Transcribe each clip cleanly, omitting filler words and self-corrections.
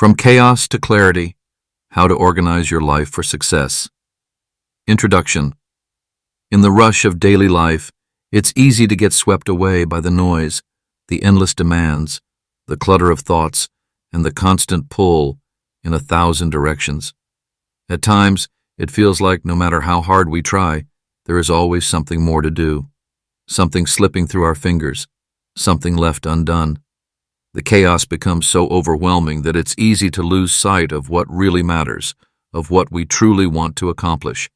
From Chaos to Clarity, How to Organize Your Life for Success. Introduction. In the rush of daily life, it's easy to get swept away by the noise, the endless demands, the clutter of thoughts, and the constant pull in 1,000 directions. At times, it feels like no matter how hard we try, there is always something more to do, something slipping through our fingers, something left undone. The chaos becomes so overwhelming that it's easy to lose sight of what really matters, of what we truly want to accomplish.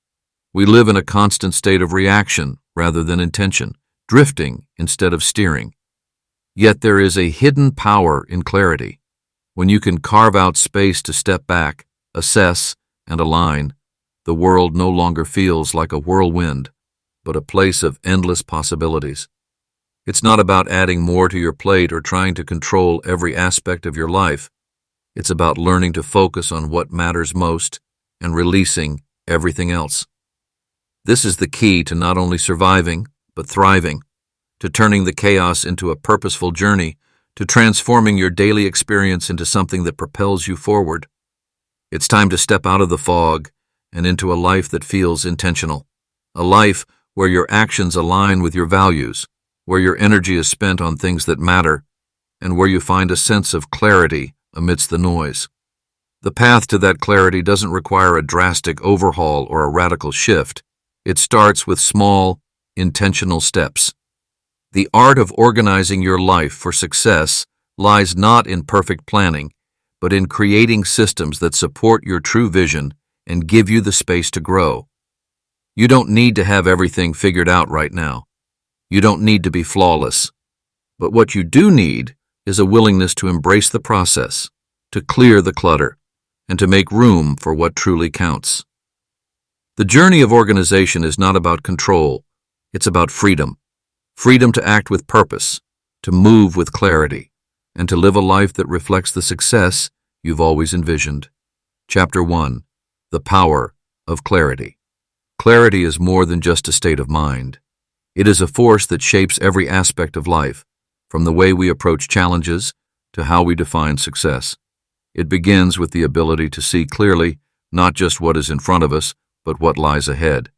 We live in a constant state of reaction rather than intention, drifting instead of steering. Yet there is a hidden power in clarity. When you can carve out space to step back, assess, and align, the world no longer feels like a whirlwind, but a place of endless possibilities. It's not about adding more to your plate or trying to control every aspect of your life. It's about learning to focus on what matters most and releasing everything else. This is the key to not only surviving, but thriving, to turning the chaos into a purposeful journey, to transforming your daily experience into something that propels you forward. It's time to step out of the fog and into a life that feels intentional, a life where your actions align with your values, where your energy is spent on things that matter, and where you find a sense of clarity amidst the noise. The path to that clarity doesn't require a drastic overhaul or a radical shift. It starts with small, intentional steps. The art of organizing your life for success lies not in perfect planning, but in creating systems that support your true vision and give you the space to grow. You don't need to have everything figured out right now. You don't need to be flawless. But what you do need is a willingness to embrace the process, to clear the clutter, and to make room for what truly counts. The journey of organization is not about control. It's about freedom. Freedom to act with purpose, to move with clarity, and to live a life that reflects the success you've always envisioned. Chapter 1. The Power of Clarity. Clarity is more than just a state of mind. It is a force that shapes every aspect of life, from the way we approach challenges to how we define success. It begins with the ability to see clearly not just what is in front of us, but what lies ahead.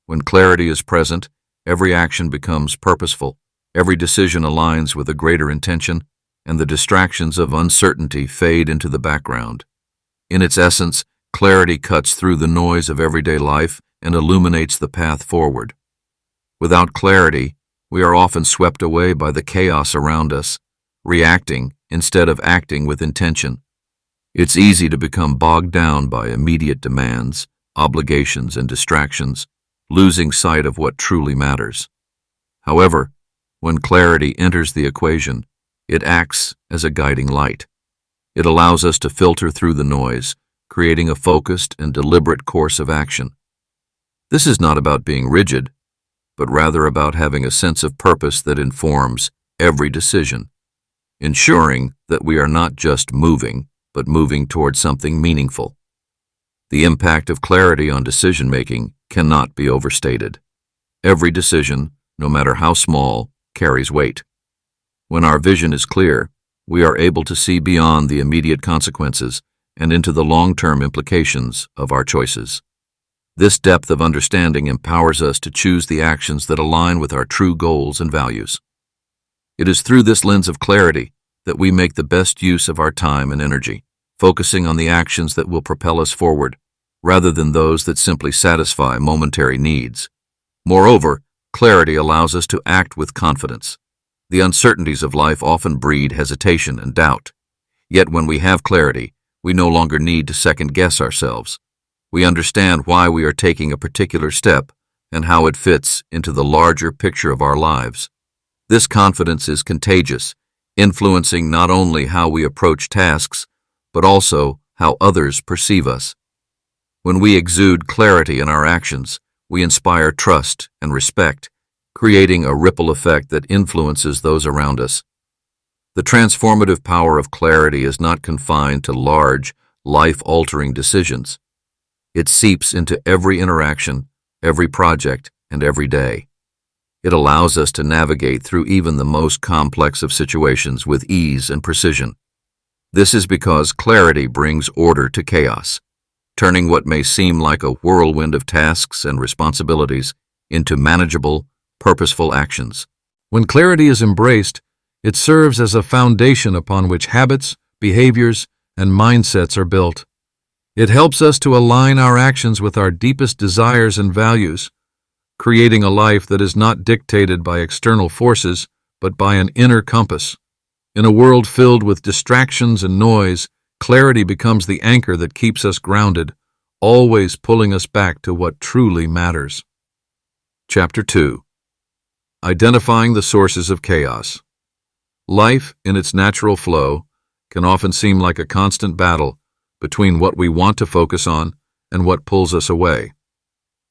When clarity is present, every action becomes purposeful, every decision aligns with a greater intention, and the distractions of uncertainty fade into the background. In its essence, clarity cuts through the noise of everyday life and illuminates the path forward. Without clarity, we are often swept away by the chaos around us, reacting instead of acting with intention. It's easy to become bogged down by immediate demands, obligations, and distractions, losing sight of what truly matters. However, when clarity enters the equation, it acts as a guiding light. It allows us to filter through the noise, creating a focused and deliberate course of action. This is not about being rigid, but rather about having a sense of purpose that informs every decision, ensuring that we are not just moving, but moving towards something meaningful. The impact of clarity on decision-making cannot be overstated. Every decision, no matter how small, carries weight. When our vision is clear, we are able to see beyond the immediate consequences and into the long-term implications of our choices. This depth of understanding empowers us to choose the actions that align with our true goals and values. It is through this lens of clarity that we make the best use of our time and energy, focusing on the actions that will propel us forward, rather than those that simply satisfy momentary needs. Moreover, clarity allows us to act with confidence. The uncertainties of life often breed hesitation and doubt. Yet when we have clarity, we no longer need to second-guess ourselves. We understand why we are taking a particular step and how it fits into the larger picture of our lives. This confidence is contagious, influencing not only how we approach tasks, but also how others perceive us. When we exude clarity in our actions, we inspire trust and respect, creating a ripple effect that influences those around us. The transformative power of clarity is not confined to large, life-altering decisions. It seeps into every interaction, every project, and every day. It allows us to navigate through even the most complex of situations with ease and precision. This is because clarity brings order to chaos, turning what may seem like a whirlwind of tasks and responsibilities into manageable, purposeful actions. When clarity is embraced, it serves as a foundation upon which habits, behaviors, and mindsets are built. It helps us to align our actions with our deepest desires and values, creating a life that is not dictated by external forces, but by an inner compass. In a world filled with distractions and noise, clarity becomes the anchor that keeps us grounded, always pulling us back to what truly matters. Chapter 2. Identifying the sources of chaos. Life, in its natural flow, can often seem like a constant battle between what we want to focus on and what pulls us away.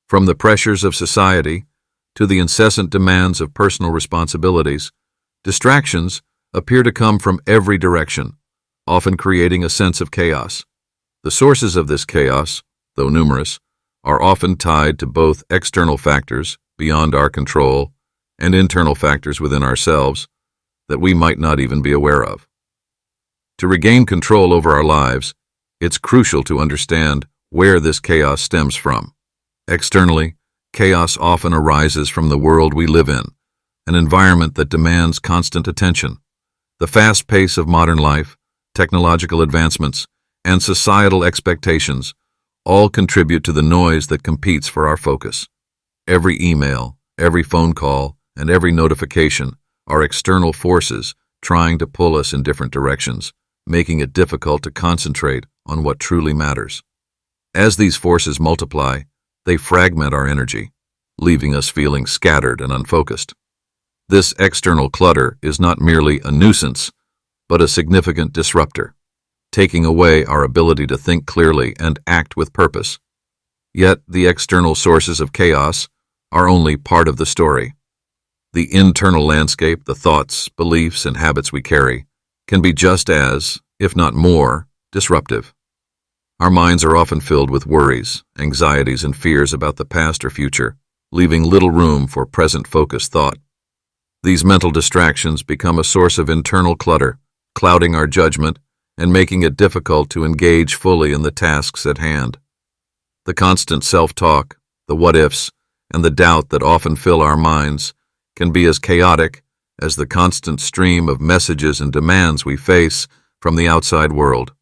From the pressures of society to the incessant demands of personal responsibilities, distractions appear to come from every direction, often creating a sense of chaos. The sources of this chaos, though numerous, are often tied to both external factors beyond our control and internal factors within ourselves that we might not even be aware of. To regain control over our lives, it's crucial to understand where this chaos stems from. Externally, chaos often arises from the world we live in, an environment that demands constant attention. The fast pace of modern life, technological advancements, and societal expectations all contribute to the noise that competes for our focus. Every email, every phone call, and every notification are external forces trying to pull us in different directions, making it difficult to concentrate on what truly matters. As these forces multiply, they fragment our energy, leaving us feeling scattered and unfocused. This external clutter is not merely a nuisance, but a significant disruptor, taking away our ability to think clearly and act with purpose. Yet the external sources of chaos are only part of the story. The internal landscape, the thoughts, beliefs, and habits we carry, can be just as, if not more, disruptive. Our minds are often filled with worries, anxieties, and fears about the past or future, leaving little room for present-focused thought. These mental distractions become a source of internal clutter, clouding our judgment and making it difficult to engage fully in the tasks at hand. The constant self-talk, the what-ifs, and the doubt that often fill our minds can be as chaotic as the constant stream of messages and demands we face from the outside world.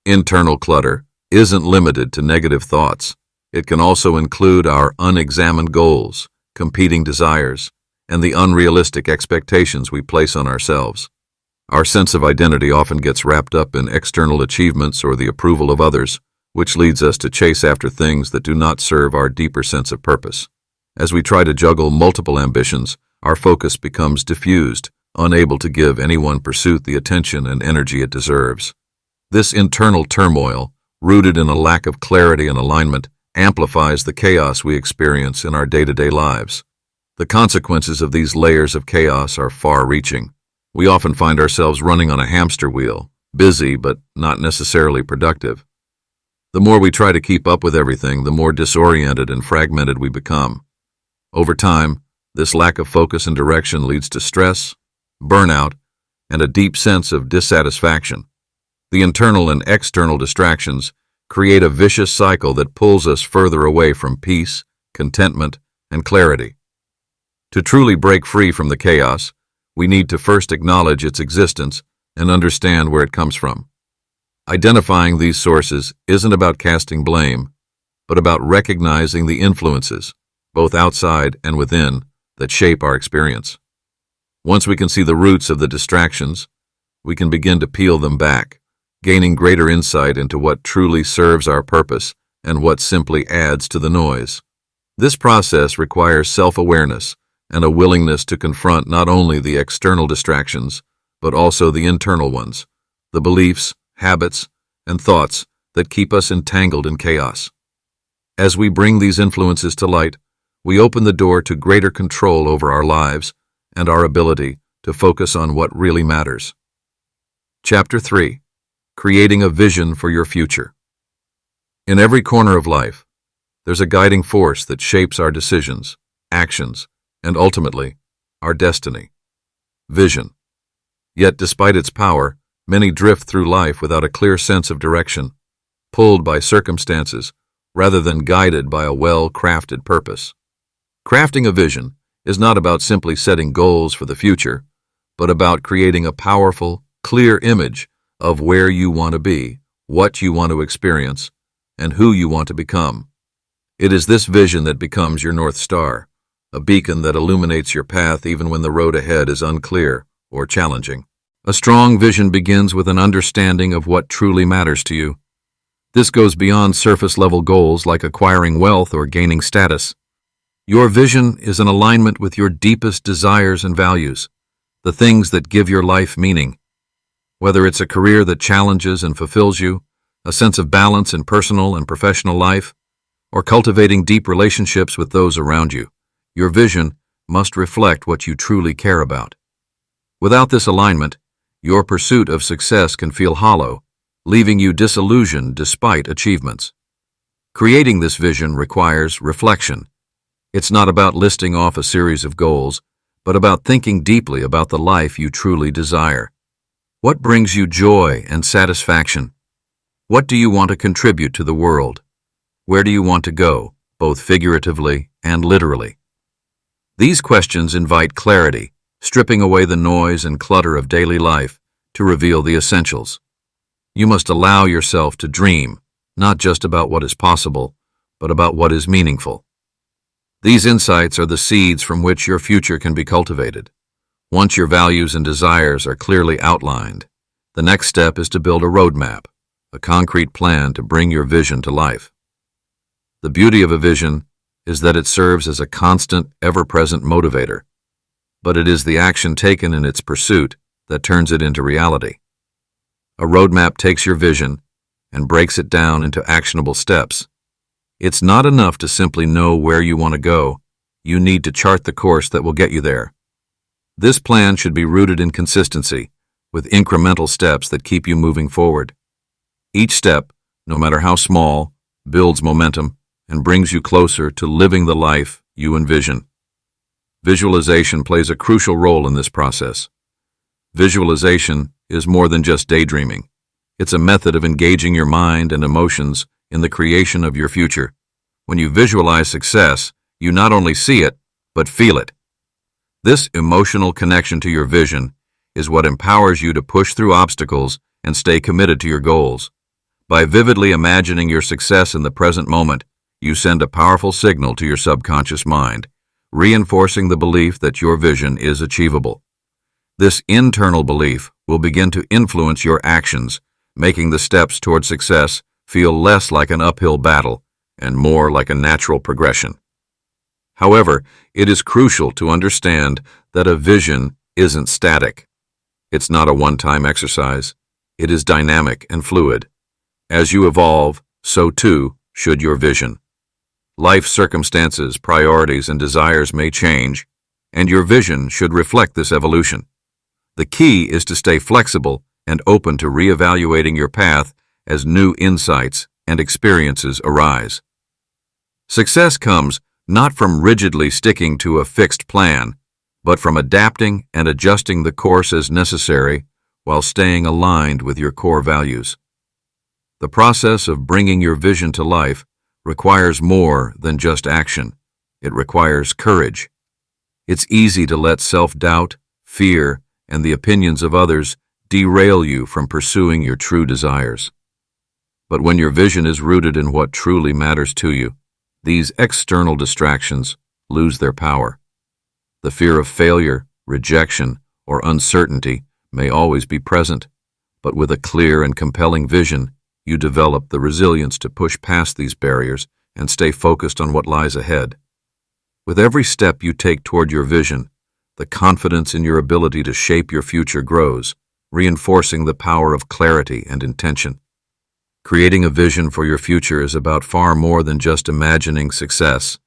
Internal clutter isn't limited to negative thoughts. It can also include our unexamined goals, competing desires, and the unrealistic expectations we place on ourselves. Our sense of identity often gets wrapped up in external achievements or the approval of others, which leads us to chase after things that do not serve our deeper sense of purpose. As we try to juggle multiple ambitions, our focus becomes diffused, unable to give any one pursuit the attention and energy it deserves. This internal turmoil, rooted in a lack of clarity and alignment, amplifies the chaos we experience in our day-to-day lives. The consequences of these layers of chaos are far-reaching. We often find ourselves running on a hamster wheel, busy but not necessarily productive. The more we try to keep up with everything, the more disoriented and fragmented we become. Over time, this lack of focus and direction leads to stress, burnout, and a deep sense of dissatisfaction. The internal and external distractions create a vicious cycle that pulls us further away from peace, contentment, and clarity. To truly break free from the chaos, we need to first acknowledge its existence and understand where it comes from. Identifying these sources isn't about casting blame, but about recognizing the influences, both outside and within, that shape our experience. Once we can see the roots of the distractions, we can begin to peel them back, gaining greater insight into what truly serves our purpose and what simply adds to the noise. This process requires self-awareness and a willingness to confront not only the external distractions, but also the internal ones, the beliefs, habits, and thoughts that keep us entangled in chaos. As we bring these influences to light, we open the door to greater control over our lives and our ability to focus on what really matters. Chapter 3. Creating a vision for your future. In every corner of life, there's a guiding force that shapes our decisions, actions, and ultimately, our destiny. Vision. Yet despite its power, Many drift through life without a clear sense of direction, pulled by circumstances rather than guided by a well-crafted purpose. Crafting a vision is not about simply setting goals for the future, but about creating a powerful, clear image of where you want to be, what you want to experience, and who you want to become. It is this vision that becomes your North Star, a beacon that illuminates your path even when the road ahead is unclear or challenging. A strong vision begins with an understanding of what truly matters to you. This goes beyond surface-level goals like acquiring wealth or gaining status. Your vision is in alignment with your deepest desires and values, the things that give your life meaning. Whether it's a career that challenges and fulfills you, a sense of balance in personal and professional life, or cultivating deep relationships with those around you, your vision must reflect what you truly care about. Without this alignment, your pursuit of success can feel hollow, leaving you disillusioned despite achievements. Creating this vision requires reflection. It's not about listing off a series of goals, but about thinking deeply about the life you truly desire. What brings you joy and satisfaction? What do you want to contribute to the world? Where do you want to go, both figuratively and literally? These questions invite clarity, stripping away the noise and clutter of daily life to reveal the essentials. You must allow yourself to dream, not just about what is possible, but about what is meaningful. These insights are the seeds from which your future can be cultivated. Once your values and desires are clearly outlined, the next step is to build a roadmap, a concrete plan to bring your vision to life. The beauty of a vision is that it serves as a constant, ever-present motivator, but it is the action taken in its pursuit that turns it into reality. A roadmap takes your vision and breaks it down into actionable steps. It's not enough to simply know where you want to go. You need to chart the course that will get you there. This plan should be rooted in consistency, with incremental steps that keep you moving forward. Each step, no matter how small, builds momentum and brings you closer to living the life you envision. Visualization plays a crucial role in this process. Visualization is more than just daydreaming. It's a method of engaging your mind and emotions in the creation of your future. When you visualize success, you not only see it, but feel it. This emotional connection to your vision is what empowers you to push through obstacles and stay committed to your goals. By vividly imagining your success in the present moment, you send a powerful signal to your subconscious mind, reinforcing the belief that your vision is achievable. This internal belief will begin to influence your actions, making the steps toward success feel less like an uphill battle and more like a natural progression. However, it is crucial to understand that a vision isn't static. It's not a one-time exercise. It is dynamic and fluid. As you evolve, so too should your vision. Life circumstances, priorities, and desires may change, and your vision should reflect this evolution. The key is to stay flexible and open to reevaluating your path as new insights and experiences arise. Success comes not from rigidly sticking to a fixed plan, but from adapting and adjusting the course as necessary while staying aligned with your core values. The process of bringing your vision to life requires more than just action. It requires courage. It's easy to let self-doubt, fear, and the opinions of others derail you from pursuing your true desires. But when your vision is rooted in what truly matters to you, these external distractions lose their power. The fear of failure, rejection, or uncertainty may always be present, but with a clear and compelling vision, you develop the resilience to push past these barriers and stay focused on what lies ahead. With every step you take toward your vision, the confidence in your ability to shape your future grows, reinforcing the power of clarity and intention. Creating a vision for your future is about far more than just imagining success.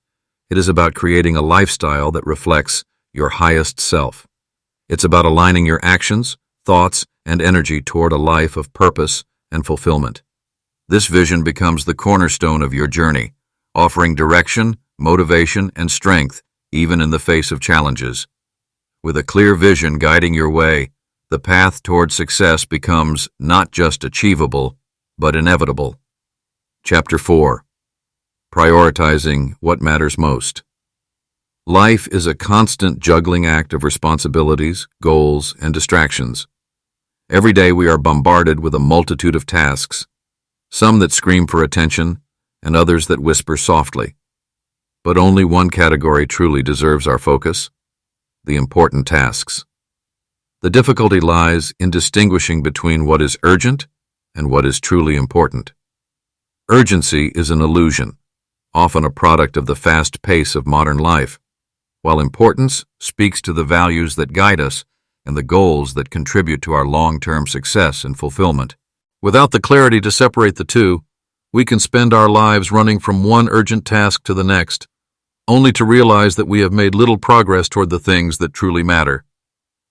It is about creating a lifestyle that reflects your highest self. It's about aligning your actions, thoughts, and energy toward a life of purpose and fulfillment. This vision becomes the cornerstone of your journey, offering direction, motivation, and strength even in the face of challenges. With a clear vision guiding your way, the path toward success becomes not just achievable, but inevitable. Chapter 4. Prioritizing what matters most. Life is a constant juggling act of responsibilities, goals, and distractions. Every day we are bombarded with a multitude of tasks, some that scream for attention and others that whisper softly. But only one category truly deserves our focus: the important tasks. The difficulty lies in distinguishing between what is urgent and what is truly important. Urgency is an illusion, often a product of the fast pace of modern life, while importance speaks to the values that guide us and the goals that contribute to our long-term success and fulfillment. Without the clarity to separate the two, we can spend our lives running from one urgent task to the next, only to realize that we have made little progress toward the things that truly matter.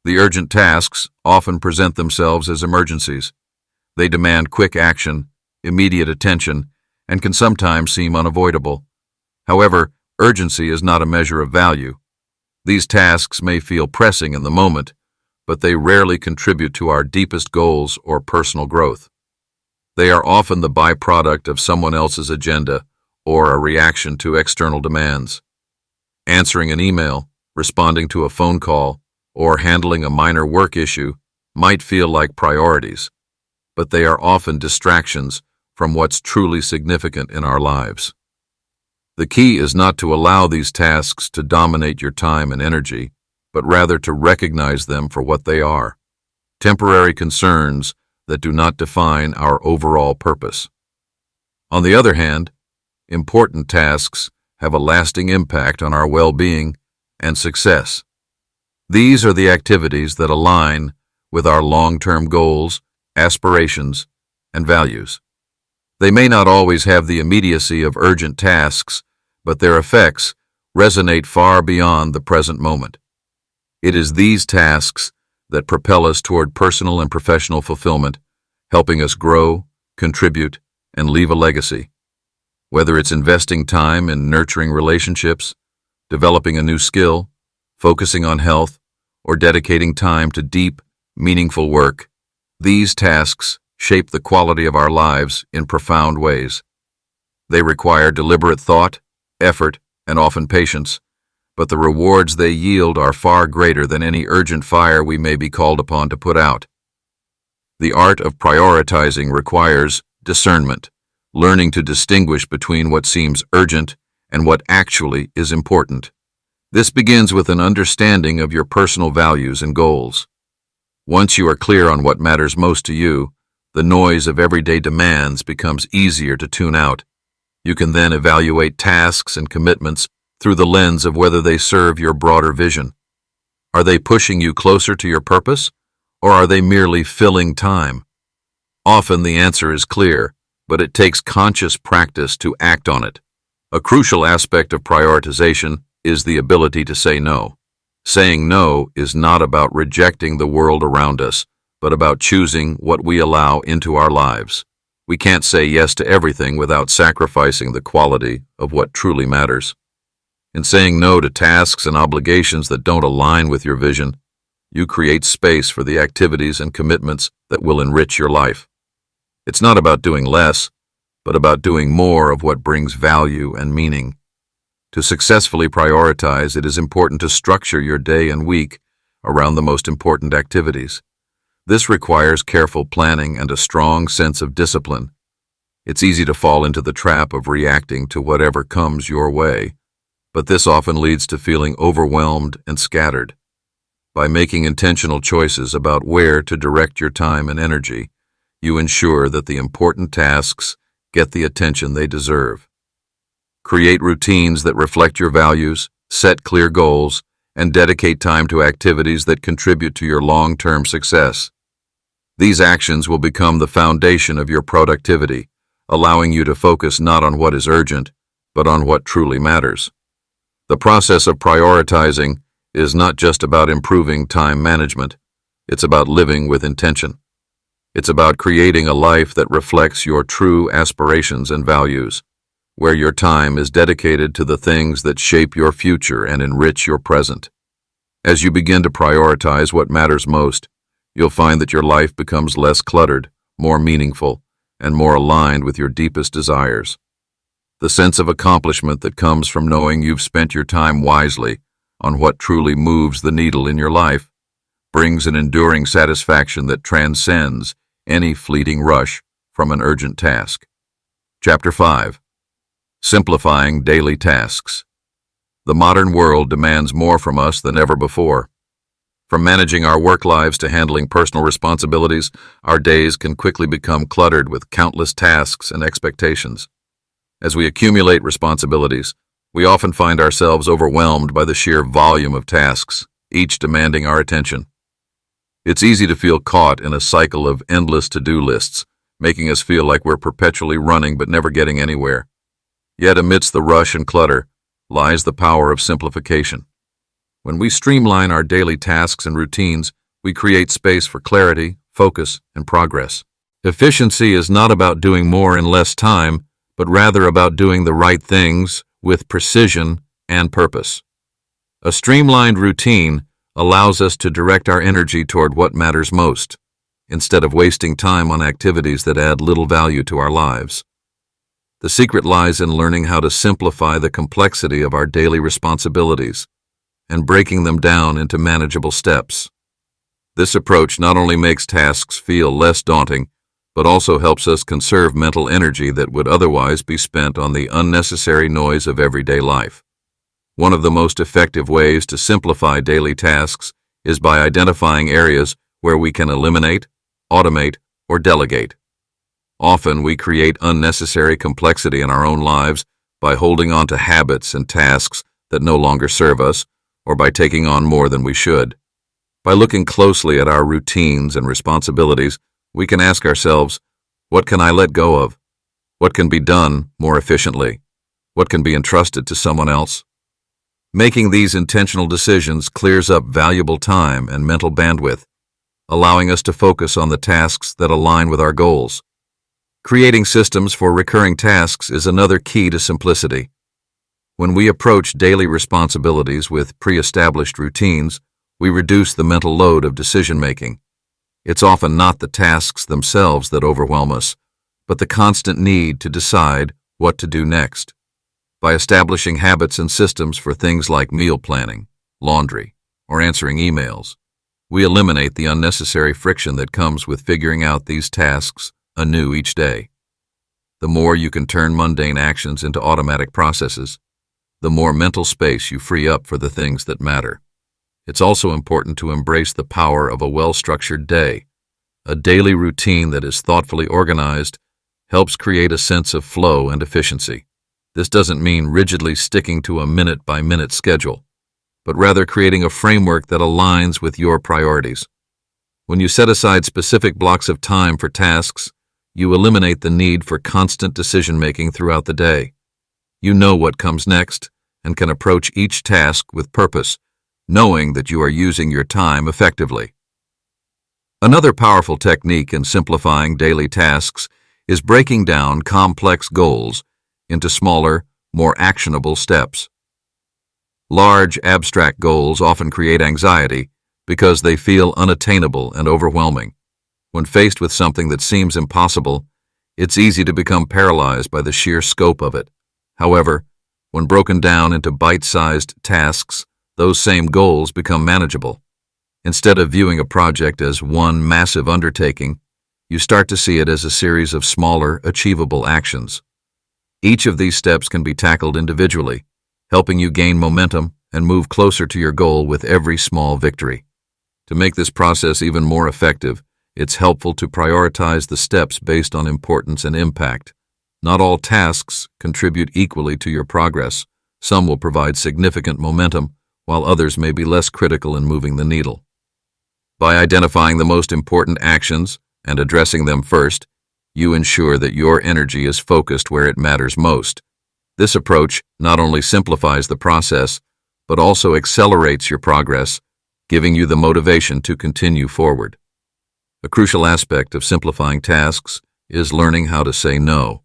The urgent tasks often present themselves as emergencies. They demand quick action, immediate attention, and can sometimes seem unavoidable. However, urgency is not a measure of value. These tasks may feel pressing in the moment, but they rarely contribute to our deepest goals or personal growth. They are often the byproduct of someone else's agenda or a reaction to external demands. Answering an email, responding to a phone call, or handling a minor work issue might feel like priorities, but they are often distractions from what's truly significant in our lives. The key is not to allow these tasks to dominate your time and energy, but rather to recognize them for what they are: temporary concerns that do not define our overall purpose. On the other hand, important tasks have a lasting impact on our well-being and success. These are the activities that align with our long-term goals, aspirations, and values. They may not always have the immediacy of urgent tasks, but their effects resonate far beyond the present moment. It is these tasks that propel us toward personal and professional fulfillment, helping us grow, contribute, and leave a legacy. Whether it's investing time in nurturing relationships, developing a new skill, focusing on health, or dedicating time to deep, meaningful work, these tasks shape the quality of our lives in profound ways. They require deliberate thought, effort, and often patience, but the rewards they yield are far greater than any urgent fire we may be called upon to put out. The art of prioritizing requires discernment, learning to distinguish between what seems urgent and what actually is important. This begins with an understanding of your personal values and goals. Once you are clear on what matters most to you, the noise of everyday demands becomes easier to tune out. You can then evaluate tasks and commitments through the lens of whether they serve your broader vision. Are they pushing you closer to your purpose, or are they merely filling time? Often the answer is clear, but it takes conscious practice to act on it. A crucial aspect of prioritization is the ability to say no. Saying no is not about rejecting the world around us, but about choosing what we allow into our lives. We can't say yes to everything without sacrificing the quality of what truly matters. In saying no to tasks and obligations that don't align with your vision, you create space for the activities and commitments that will enrich your life. It's not about doing less, but about doing more of what brings value and meaning. To successfully prioritize, it is important to structure your day and week around the most important activities. This requires careful planning and a strong sense of discipline. It's easy to fall into the trap of reacting to whatever comes your way, but this often leads to feeling overwhelmed and scattered. By making intentional choices about where to direct your time and energy, you ensure that the important tasks get the attention they deserve. Create routines that reflect your values, set clear goals, and dedicate time to activities that contribute to your long-term success. These actions will become the foundation of your productivity, allowing you to focus not on what is urgent, but on what truly matters. The process of prioritizing is not just about improving time management. It's about living with intention. It's about creating a life that reflects your true aspirations and values, where your time is dedicated to the things that shape your future and enrich your present. As you begin to prioritize what matters most, You'll find that your life becomes less cluttered, more meaningful, and more aligned with your deepest desires. The sense of accomplishment that comes from knowing you've spent your time wisely on what truly moves the needle in your life brings an enduring satisfaction that transcends any fleeting rush from an urgent task. Chapter 5. Simplifying Daily Tasks. The modern world demands more from us than ever before. From managing our work lives to handling personal responsibilities, our days can quickly become cluttered with countless tasks and expectations. As we accumulate responsibilities, we often find ourselves overwhelmed by the sheer volume of tasks, each demanding our attention. It's easy to feel caught in a cycle of endless to-do lists, making us feel like we're perpetually running but never getting anywhere. Yet amidst the rush and clutter lies the power of simplification. When we streamline our daily tasks and routines, we create space for clarity, focus, and progress. Efficiency is not about doing more in less time, but rather about doing the right things with precision and purpose. A streamlined routine allows us to direct our energy toward what matters most, instead of wasting time on activities that add little value to our lives. The secret lies in learning how to simplify the complexity of our daily responsibilities and breaking them down into manageable steps. This approach not only makes tasks feel less daunting, but also helps us conserve mental energy that would otherwise be spent on the unnecessary noise of everyday life. One of the most effective ways to simplify daily tasks is by identifying areas where we can eliminate, automate, or delegate. Often we create unnecessary complexity in our own lives by holding on to habits and tasks that no longer serve us, or by taking on more than we should. By looking closely at our routines and responsibilities, we can ask ourselves, what can I let go of? What can be done more efficiently? What can be entrusted to someone else? Making these intentional decisions clears up valuable time and mental bandwidth, allowing us to focus on the tasks that align with our goals. Creating systems for recurring tasks is another key to simplicity. When we approach daily responsibilities with pre-established routines, we reduce the mental load of decision-making. It's often not the tasks themselves that overwhelm us, but the constant need to decide what to do next. By establishing habits and systems for things like meal planning, laundry, or answering emails, we eliminate the unnecessary friction that comes with figuring out these tasks anew each day. The more you can turn mundane actions into automatic processes, the more mental space you free up for the things that matter. It's also important to embrace the power of a well-structured day. A daily routine that is thoughtfully organized helps create a sense of flow and efficiency. This doesn't mean rigidly sticking to a minute-by-minute schedule, but rather creating a framework that aligns with your priorities. When you set aside specific blocks of time for tasks, you eliminate the need for constant decision-making throughout the day. You know what comes next and can approach each task with purpose, knowing that you are using your time effectively. Another powerful technique in simplifying daily tasks is breaking down complex goals into smaller, more actionable steps. Large, abstract goals often create anxiety because they feel unattainable and overwhelming. When faced with something that seems impossible, it's easy to become paralyzed by the sheer scope of it. However, when broken down into bite-sized tasks, those same goals become manageable. Instead of viewing a project as one massive undertaking, you start to see it as a series of smaller, achievable actions. Each of these steps can be tackled individually, helping you gain momentum and move closer to your goal with every small victory. To make this process even more effective, it's helpful to prioritize the steps based on importance and impact. Not all tasks contribute equally to your progress. Some will provide significant momentum, while others may be less critical in moving the needle. By identifying the most important actions and addressing them first, you ensure that your energy is focused where it matters most. This approach not only simplifies the process, but also accelerates your progress, giving you the motivation to continue forward. A crucial aspect of simplifying tasks is learning how to say no.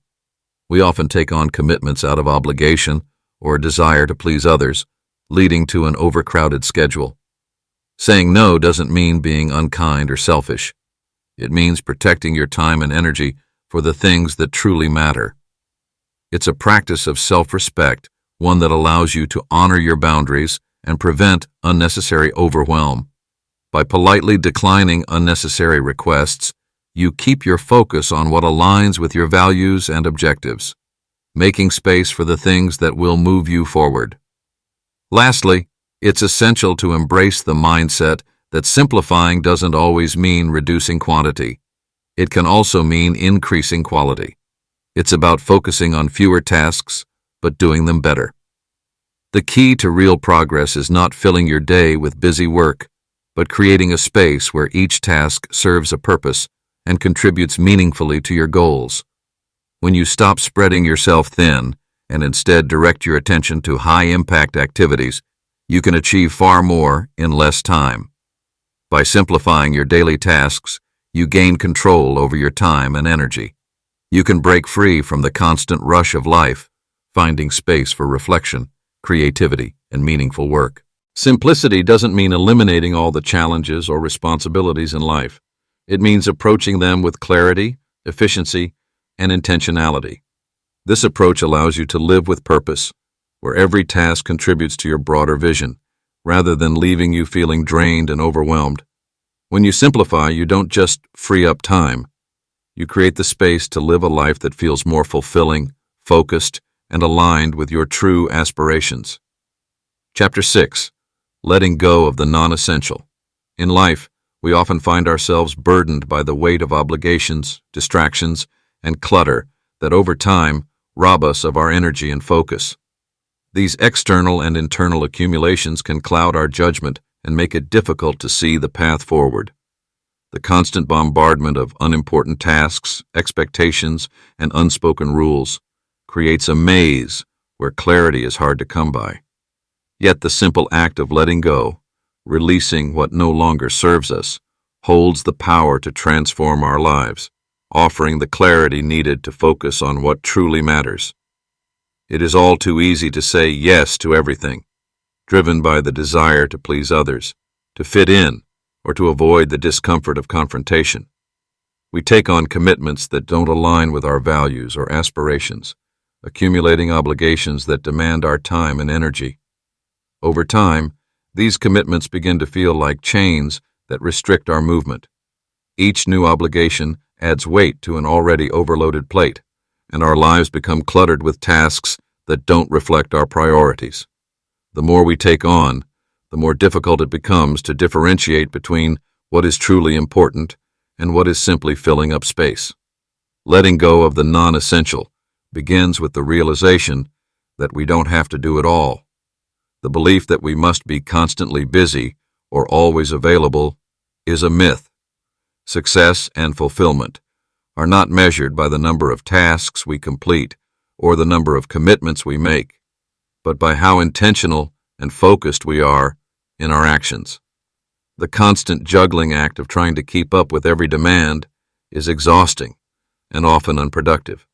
We often take on commitments out of obligation or a desire to please others, leading to an overcrowded schedule. Saying no doesn't mean being unkind or selfish. It means protecting your time and energy for the things that truly matter. It's a practice of self-respect, one that allows you to honor your boundaries and prevent unnecessary overwhelm. By politely declining unnecessary requests, you keep your focus on what aligns with your values and objectives, making space for the things that will move you forward. Lastly, it's essential to embrace the mindset that simplifying doesn't always mean reducing quantity. It can also mean increasing quality. It's about focusing on fewer tasks, but doing them better. The key to real progress is not filling your day with busy work, but creating a space where each task serves a purpose and contributes meaningfully to your goals. When you stop spreading yourself thin and instead direct your attention to high-impact activities, you can achieve far more in less time. By simplifying your daily tasks, you gain control over your time and energy. You can break free from the constant rush of life, finding space for reflection, creativity, and meaningful work. Simplicity doesn't mean eliminating all the challenges or responsibilities in life. It means approaching them with clarity, efficiency, and intentionality. This approach allows you to live with purpose, where every task contributes to your broader vision, rather than leaving you feeling drained and overwhelmed. When you simplify, you don't just free up time. You create the space to live a life that feels more fulfilling, focused, and aligned with your true aspirations. Chapter 6. Letting go of the non-essential. In life, we often find ourselves burdened by the weight of obligations, distractions, and clutter that over time rob us of our energy and focus. These external and internal accumulations can cloud our judgment and make it difficult to see the path forward. The constant bombardment of unimportant tasks, expectations, and unspoken rules creates a maze where clarity is hard to come by. Yet the simple act of letting go, releasing what no longer serves us, holds the power to transform our lives, offering the clarity needed to focus on what truly matters. It is all too easy to say yes to everything, driven by the desire to please others, to fit in, or to avoid the discomfort of confrontation. We take on commitments that don't align with our values or aspirations, accumulating obligations that demand our time and energy. Over time, these commitments begin to feel like chains that restrict our movement. Each new obligation adds weight to an already overloaded plate, and our lives become cluttered with tasks that don't reflect our priorities. The more we take on, the more difficult it becomes to differentiate between what is truly important and what is simply filling up space. Letting go of the non-essential begins with the realization that we don't have to do it all. The belief that we must be constantly busy or always available is a myth. Success and fulfillment are not measured by the number of tasks we complete or the number of commitments we make, but by how intentional and focused we are in our actions. The constant juggling act of trying to keep up with every demand is exhausting and often unproductive.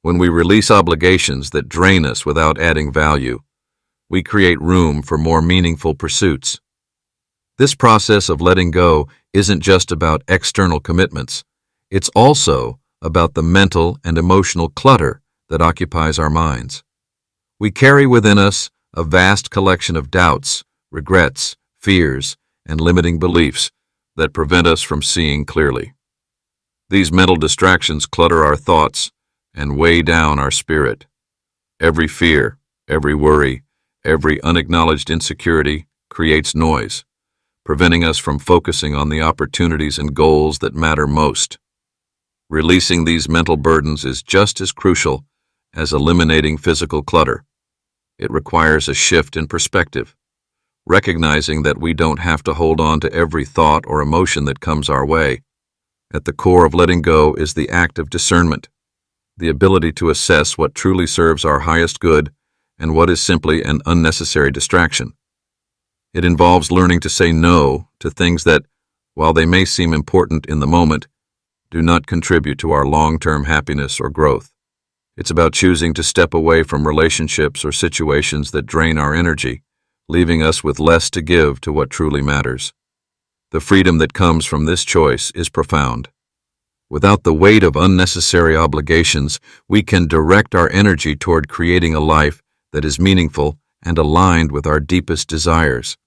When we release obligations that drain us without adding value, we create room for more meaningful pursuits. This process of letting go isn't just about external commitments. It's also about the mental and emotional clutter that occupies our minds. We carry within us a vast collection of doubts, regrets, fears, and limiting beliefs that prevent us from seeing clearly. These mental distractions clutter our thoughts and weigh down our spirit. Every fear, every worry, every unacknowledged insecurity creates noise, preventing us from focusing on the opportunities and goals that matter most. Releasing these mental burdens is just as crucial as eliminating physical clutter. It requires a shift in perspective, recognizing that we don't have to hold on to every thought or emotion that comes our way. At the core of letting go is the act of discernment, the ability to assess what truly serves our highest good and what is simply an unnecessary distraction. It involves learning to say no to things that, while they may seem important in the moment, do not contribute to our long-term happiness or growth. It's about choosing to step away from relationships or situations that drain our energy, leaving us with less to give to what truly matters. The freedom that comes from this choice is profound. Without the weight of unnecessary obligations, we can direct our energy toward creating a life that is meaningful and aligned with our deepest desires.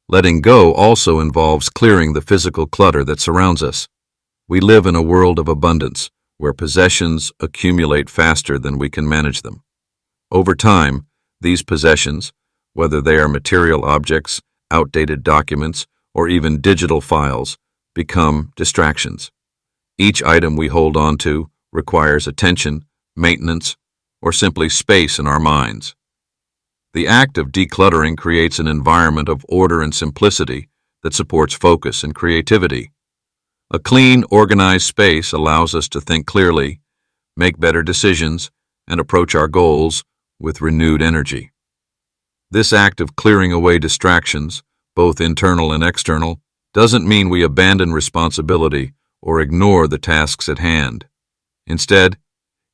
Letting go also involves clearing the physical clutter that surrounds us. We live in a world of abundance, where possessions accumulate faster than we can manage them. Over time, these possessions, whether they are material objects, outdated documents, or even digital files, become distractions. Each item we hold on to requires attention, maintenance, or simply space in our minds. The act of decluttering creates an environment of order and simplicity that supports focus and creativity. A clean, organized space allows us to think clearly, make better decisions, and approach our goals with renewed energy. This act of clearing away distractions, both internal and external, doesn't mean we abandon responsibility or ignore the tasks at hand. Instead,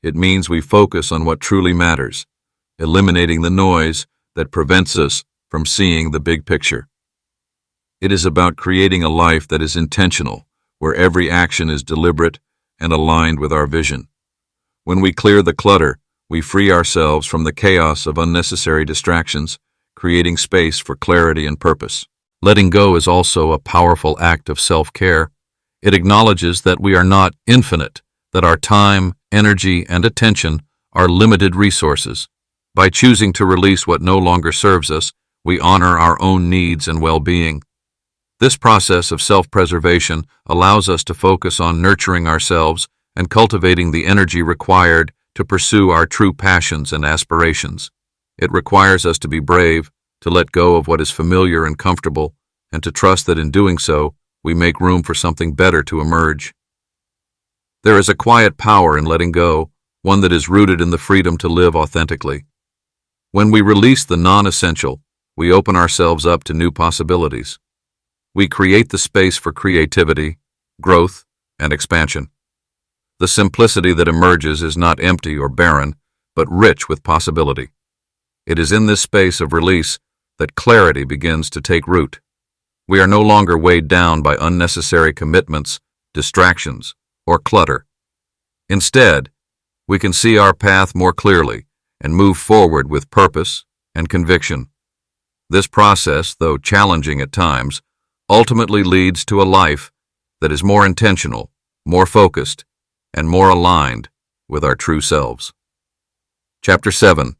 it means we focus on what truly matters, eliminating the noise that prevents us from seeing the big picture. It is about creating a life that is intentional, where every action is deliberate and aligned with our vision. When we clear the clutter, we free ourselves from the chaos of unnecessary distractions, creating space for clarity and purpose. Letting go is also a powerful act of self-care. It acknowledges that we are not infinite, that our time, energy, and attention are limited resources. By choosing to release what no longer serves us, we honor our own needs and well-being. This process of self-preservation allows us to focus on nurturing ourselves and cultivating the energy required to pursue our true passions and aspirations. It requires us to be brave, to let go of what is familiar and comfortable, and to trust that in doing so, we make room for something better to emerge. There is a quiet power in letting go, one that is rooted in the freedom to live authentically. When we release the non-essential, we open ourselves up to new possibilities. We create the space for creativity, growth, and expansion. The simplicity that emerges is not empty or barren, but rich with possibility. It is in this space of release that clarity begins to take root. We are no longer weighed down by unnecessary commitments, distractions, or clutter. Instead, we can see our path more clearly and move forward with purpose and conviction. This process, though challenging at times, ultimately leads to a life that is more intentional, more focused, and more aligned with our true selves. Chapter 7.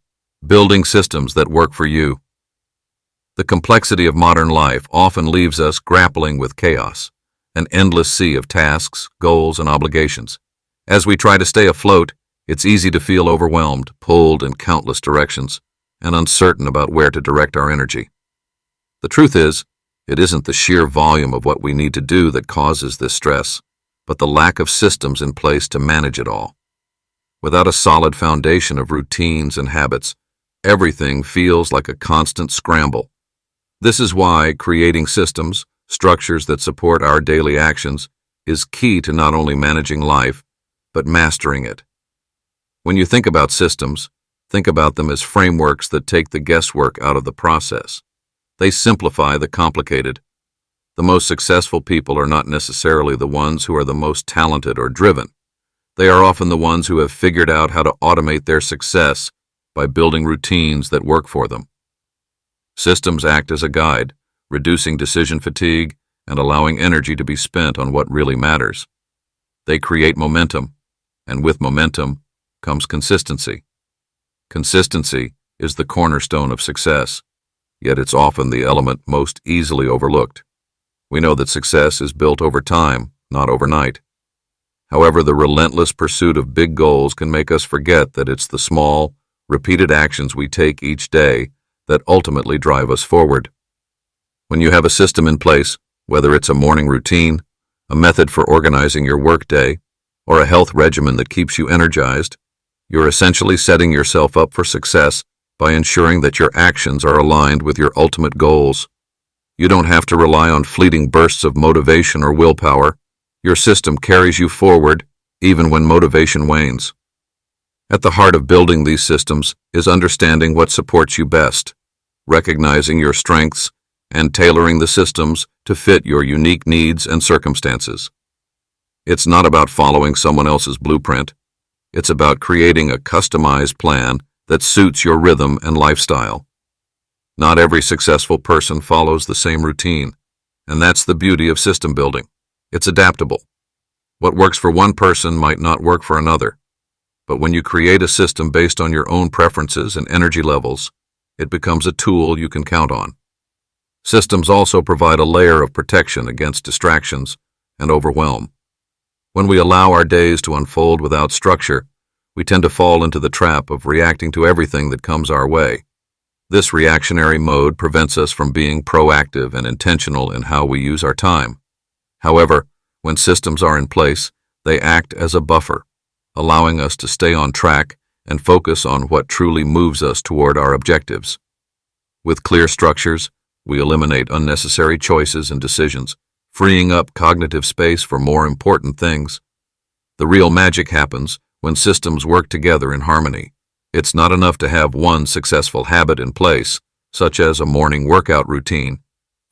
Building systems that work for you. The complexity of modern life often leaves us grappling with chaos, an endless sea of tasks, goals, and obligations. As we try to stay afloat, it's easy to feel overwhelmed, pulled in countless directions, and uncertain about where to direct our energy. The truth is, it isn't the sheer volume of what we need to do that causes this stress, but the lack of systems in place to manage it all. Without a solid foundation of routines and habits, everything feels like a constant scramble. This is why creating systems, structures that support our daily actions, is key to not only managing life, but mastering it. When you think about systems, think about them as frameworks that take the guesswork out of the process. They simplify the complicated. The most successful people are not necessarily the ones who are the most talented or driven. They are often the ones who have figured out how to automate their success by building routines that work for them. Systems act as a guide, reducing decision fatigue and allowing energy to be spent on what really matters. They create momentum, and with momentum comes consistency. Consistency is the cornerstone of success, yet it's often the element most easily overlooked. We know that success is built over time, not overnight. However, the relentless pursuit of big goals can make us forget that it's the small, repeated actions we take each day that ultimately drive us forward. When you have a system in place, whether it's a morning routine, a method for organizing your workday, or a health regimen that keeps you energized, you're essentially setting yourself up for success by ensuring that your actions are aligned with your ultimate goals. You don't have to rely on fleeting bursts of motivation or willpower. Your system carries you forward, even when motivation wanes. At the heart of building these systems is understanding what supports you best, recognizing your strengths, and tailoring the systems to fit your unique needs and circumstances. It's not about following someone else's blueprint. It's about creating a customized plan that suits your rhythm and lifestyle. Not every successful person follows the same routine, and that's the beauty of system building. It's adaptable. What works for one person might not work for another, but when you create a system based on your own preferences and energy levels, it becomes a tool you can count on. Systems also provide a layer of protection against distractions and overwhelm. When we allow our days to unfold without structure, we tend to fall into the trap of reacting to everything that comes our way. This reactionary mode prevents us from being proactive and intentional in how we use our time. However, when systems are in place, they act as a buffer, allowing us to stay on track and focus on what truly moves us toward our objectives. With clear structures, we eliminate unnecessary choices and decisions, freeing up cognitive space for more important things. The real magic happens when systems work together in harmony. It's not enough to have one successful habit in place, such as a morning workout routine.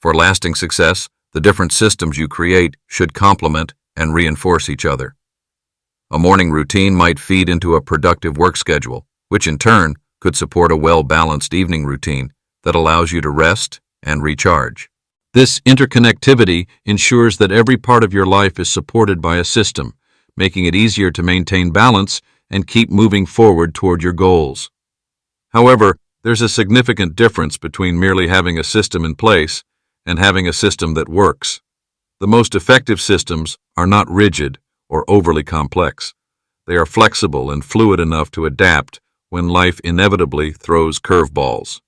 For lasting success, the different systems you create should complement and reinforce each other. A morning routine might feed into a productive work schedule, which in turn could support a well-balanced evening routine that allows you to rest and recharge. This interconnectivity ensures that every part of your life is supported by a system, making it easier to maintain balance and keep moving forward toward your goals. However, there's a significant difference between merely having a system in place and having a system that works. The most effective systems are not rigid or overly complex. They are flexible and fluid enough to adapt when life inevitably throws curveballs.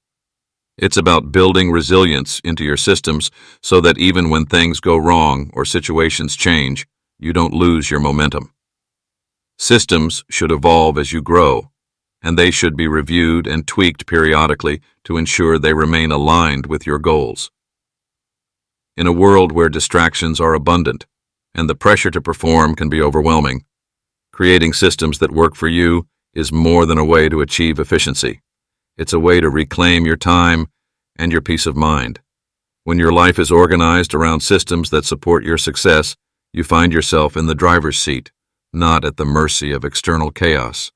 It's about building resilience into your systems so that even when things go wrong or situations change, you don't lose your momentum. Systems should evolve as you grow, and they should be reviewed and tweaked periodically to ensure they remain aligned with your goals. In a world where distractions are abundant and the pressure to perform can be overwhelming, creating systems that work for you is more than a way to achieve efficiency. It's a way to reclaim your time and your peace of mind. When your life is organized around systems that support your success, you find yourself in the driver's seat, not at the mercy of external chaos.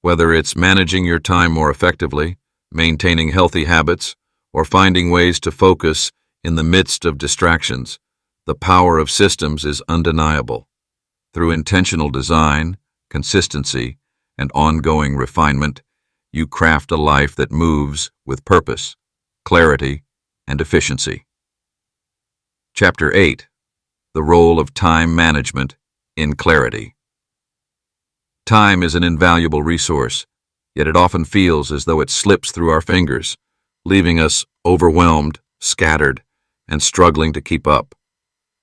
Whether it's managing your time more effectively, maintaining healthy habits, or finding ways to focus in the midst of distractions, the power of systems is undeniable. Through intentional design, consistency, and ongoing refinement, you craft a life that moves with purpose, clarity, and efficiency. Chapter 8. The Role of Time Management in Clarity. Time is an invaluable resource, yet it often feels as though it slips through our fingers, leaving us overwhelmed, scattered, and struggling to keep up.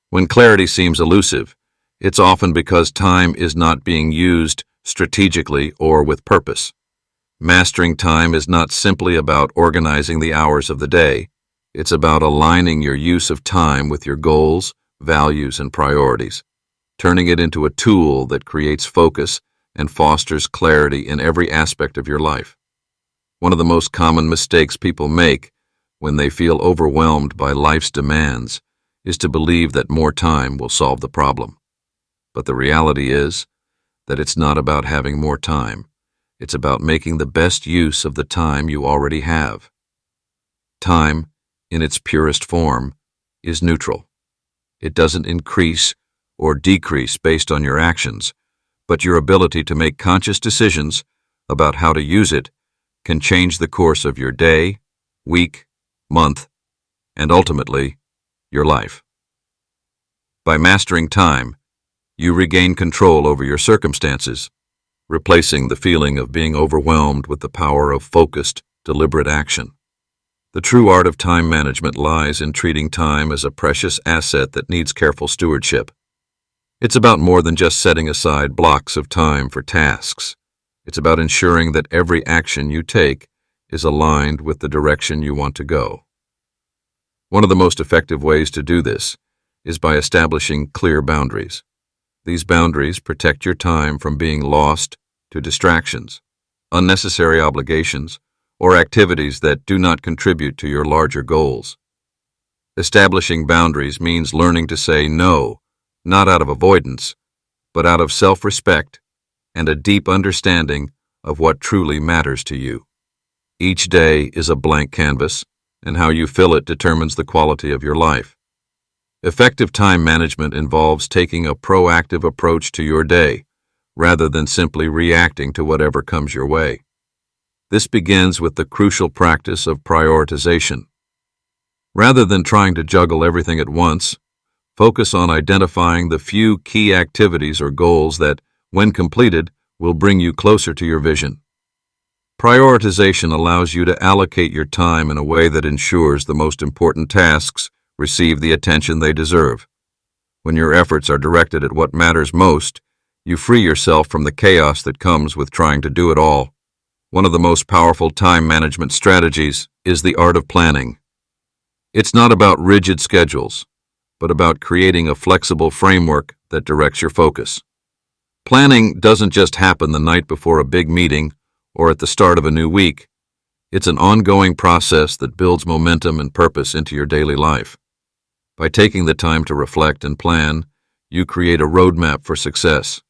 When clarity seems elusive, it's often because time is not being used strategically or with purpose. Mastering time is not simply about organizing the hours of the day. It's about aligning your use of time with your goals, values, and priorities, turning it into a tool that creates focus and fosters clarity in every aspect of your life. One of the most common mistakes people make when they feel overwhelmed by life's demands is to believe that more time will solve the problem. But the reality is that it's not about having more time. It's about making the best use of the time you already have. Time, in its purest form, is neutral. It doesn't increase or decrease based on your actions, but your ability to make conscious decisions about how to use it can change the course of your day, week, month, and ultimately, your life. By mastering time, you regain control over your circumstances, replacing the feeling of being overwhelmed with the power of focused, deliberate action. The true art of time management lies in treating time as a precious asset that needs careful stewardship. It's about more than just setting aside blocks of time for tasks. It's about ensuring that every action you take is aligned with the direction you want to go. One of the most effective ways to do this is by establishing clear boundaries. These boundaries protect your time from being lost to distractions, unnecessary obligations, or activities that do not contribute to your larger goals. Establishing boundaries means learning to say no, not out of avoidance, but out of self-respect and a deep understanding of what truly matters to you. Each day is a blank canvas, and how you fill it determines the quality of your life. Effective time management involves taking a proactive approach to your day, rather than simply reacting to whatever comes your way. This begins with the crucial practice of prioritization. Rather than trying to juggle everything at once, focus on identifying the few key activities or goals that, when completed, will bring you closer to your vision. Prioritization allows you to allocate your time in a way that ensures the most important tasks receive the attention they deserve. When your efforts are directed at what matters most, you free yourself from the chaos that comes with trying to do it all. One of the most powerful time management strategies is the art of planning. It's not about rigid schedules, but about creating a flexible framework that directs your focus. Planning doesn't just happen the night before a big meeting or at the start of a new week. It's an ongoing process that builds momentum and purpose into your daily life. By taking the time to reflect and plan, you create a roadmap for success.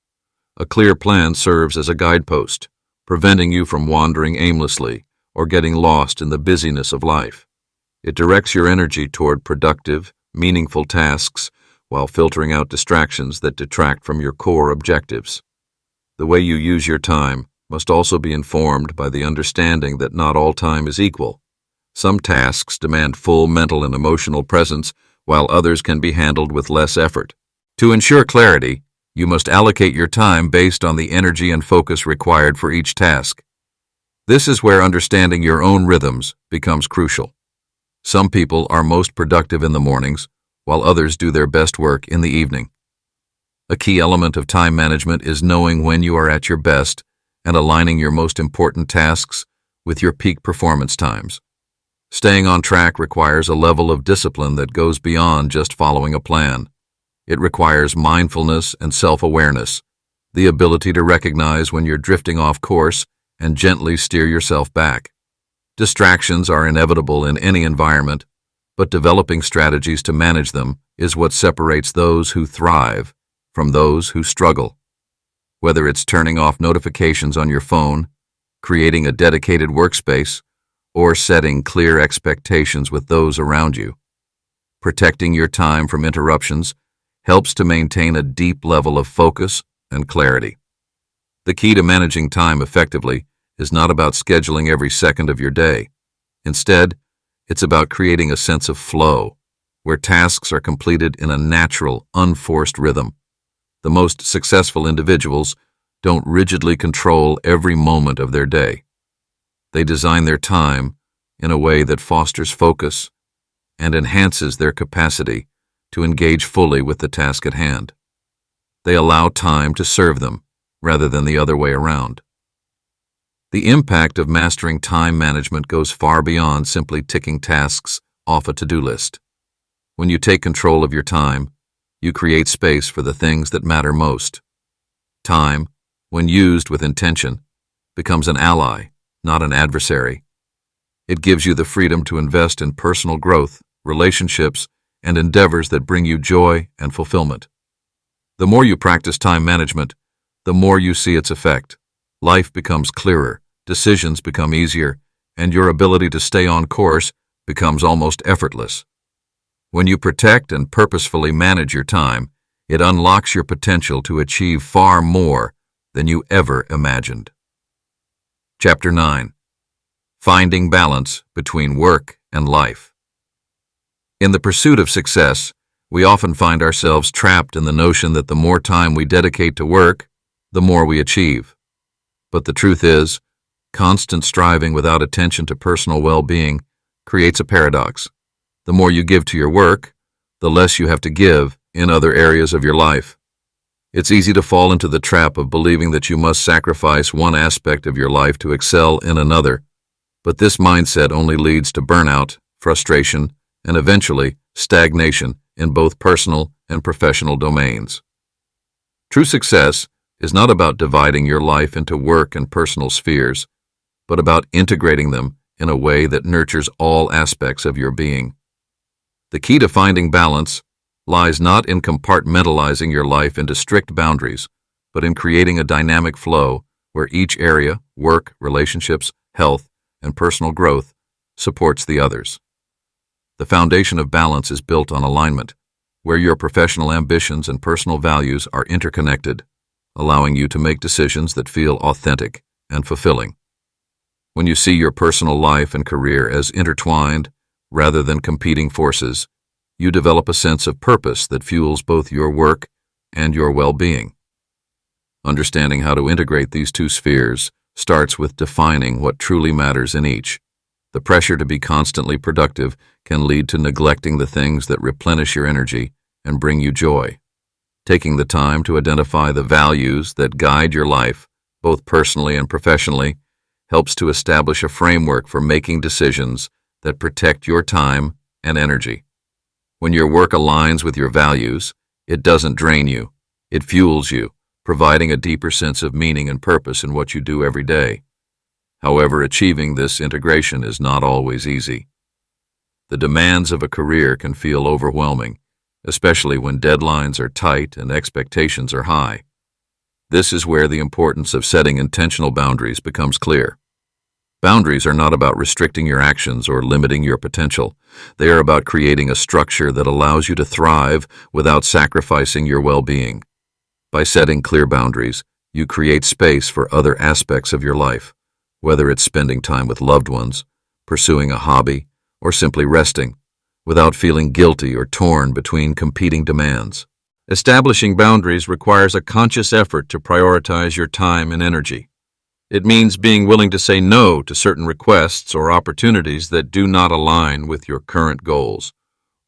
A clear plan serves as a guidepost, preventing you from wandering aimlessly or getting lost in the busyness of life. It directs your energy toward productive, meaningful tasks while filtering out distractions that detract from your core objectives. The way you use your time must also be informed by the understanding that not all time is equal. Some tasks demand full mental and emotional presence, while others can be handled with less effort. To ensure clarity, you must allocate your time based on the energy and focus required for each task. This is where understanding your own rhythms becomes crucial. Some people are most productive in the mornings, while others do their best work in the evening. A key element of time management is knowing when you are at your best and aligning your most important tasks with your peak performance times. Staying on track requires a level of discipline that goes beyond just following a plan. It requires mindfulness and self-awareness, the ability to recognize when you're drifting off course and gently steer yourself back. Distractions are inevitable in any environment, but developing strategies to manage them is what separates those who thrive from those who struggle. Whether it's turning off notifications on your phone, creating a dedicated workspace, or setting clear expectations with those around you, protecting your time from interruptions helps to maintain a deep level of focus and clarity. The key to managing time effectively is not about scheduling every second of your day. Instead, it's about creating a sense of flow, where tasks are completed in a natural, unforced rhythm. The most successful individuals don't rigidly control every moment of their day. They design their time in a way that fosters focus and enhances their capacity to engage fully with the task at hand. They allow time to serve them rather than the other way around. The impact of mastering time management goes far beyond simply ticking tasks off a to-do list. When you take control of your time, you create space for the things that matter most. Time, when used with intention, becomes an ally, not an adversary. It gives you the freedom to invest in personal growth, relationships, and endeavors that bring you joy and fulfillment. The more you practice time management, the more you see its effect. Life becomes clearer, decisions become easier, and your ability to stay on course becomes almost effortless. When you protect and purposefully manage your time, it unlocks your potential to achieve far more than you ever imagined. Chapter 9. Finding Balance Between Work and Life. In the pursuit of success, we often find ourselves trapped in the notion that the more time we dedicate to work, the more we achieve. But the truth is, constant striving without attention to personal well-being creates a paradox. The more you give to your work, the less you have to give in other areas of your life. It's easy to fall into the trap of believing that you must sacrifice one aspect of your life to excel in another, but this mindset only leads to burnout, frustration, and eventually stagnation in both personal and professional domains. True success is not about dividing your life into work and personal spheres, but about integrating them in a way that nurtures all aspects of your being. The key to finding balance lies not in compartmentalizing your life into strict boundaries, but in creating a dynamic flow where each area, work, relationships, health, and personal growth, supports the others. The foundation of balance is built on alignment, where your professional ambitions and personal values are interconnected, allowing you to make decisions that feel authentic and fulfilling. When you see your personal life and career as intertwined rather than competing forces, you develop a sense of purpose that fuels both your work and your well-being. Understanding how to integrate these two spheres starts with defining what truly matters in each. The pressure to be constantly productive can lead to neglecting the things that replenish your energy and bring you joy. Taking the time to identify the values that guide your life, both personally and professionally, helps to establish a framework for making decisions that protect your time and energy. When your work aligns with your values, it doesn't drain you, it fuels you, providing a deeper sense of meaning and purpose in what you do every day. However, achieving this integration is not always easy. The demands of a career can feel overwhelming, especially when deadlines are tight and expectations are high. This is where the importance of setting intentional boundaries becomes clear. Boundaries are not about restricting your actions or limiting your potential. They are about creating a structure that allows you to thrive without sacrificing your well-being. By setting clear boundaries, you create space for other aspects of your life, whether it's spending time with loved ones, pursuing a hobby, or simply resting, without feeling guilty or torn between competing demands. Establishing boundaries requires a conscious effort to prioritize your time and energy. It means being willing to say no to certain requests or opportunities that do not align with your current goals,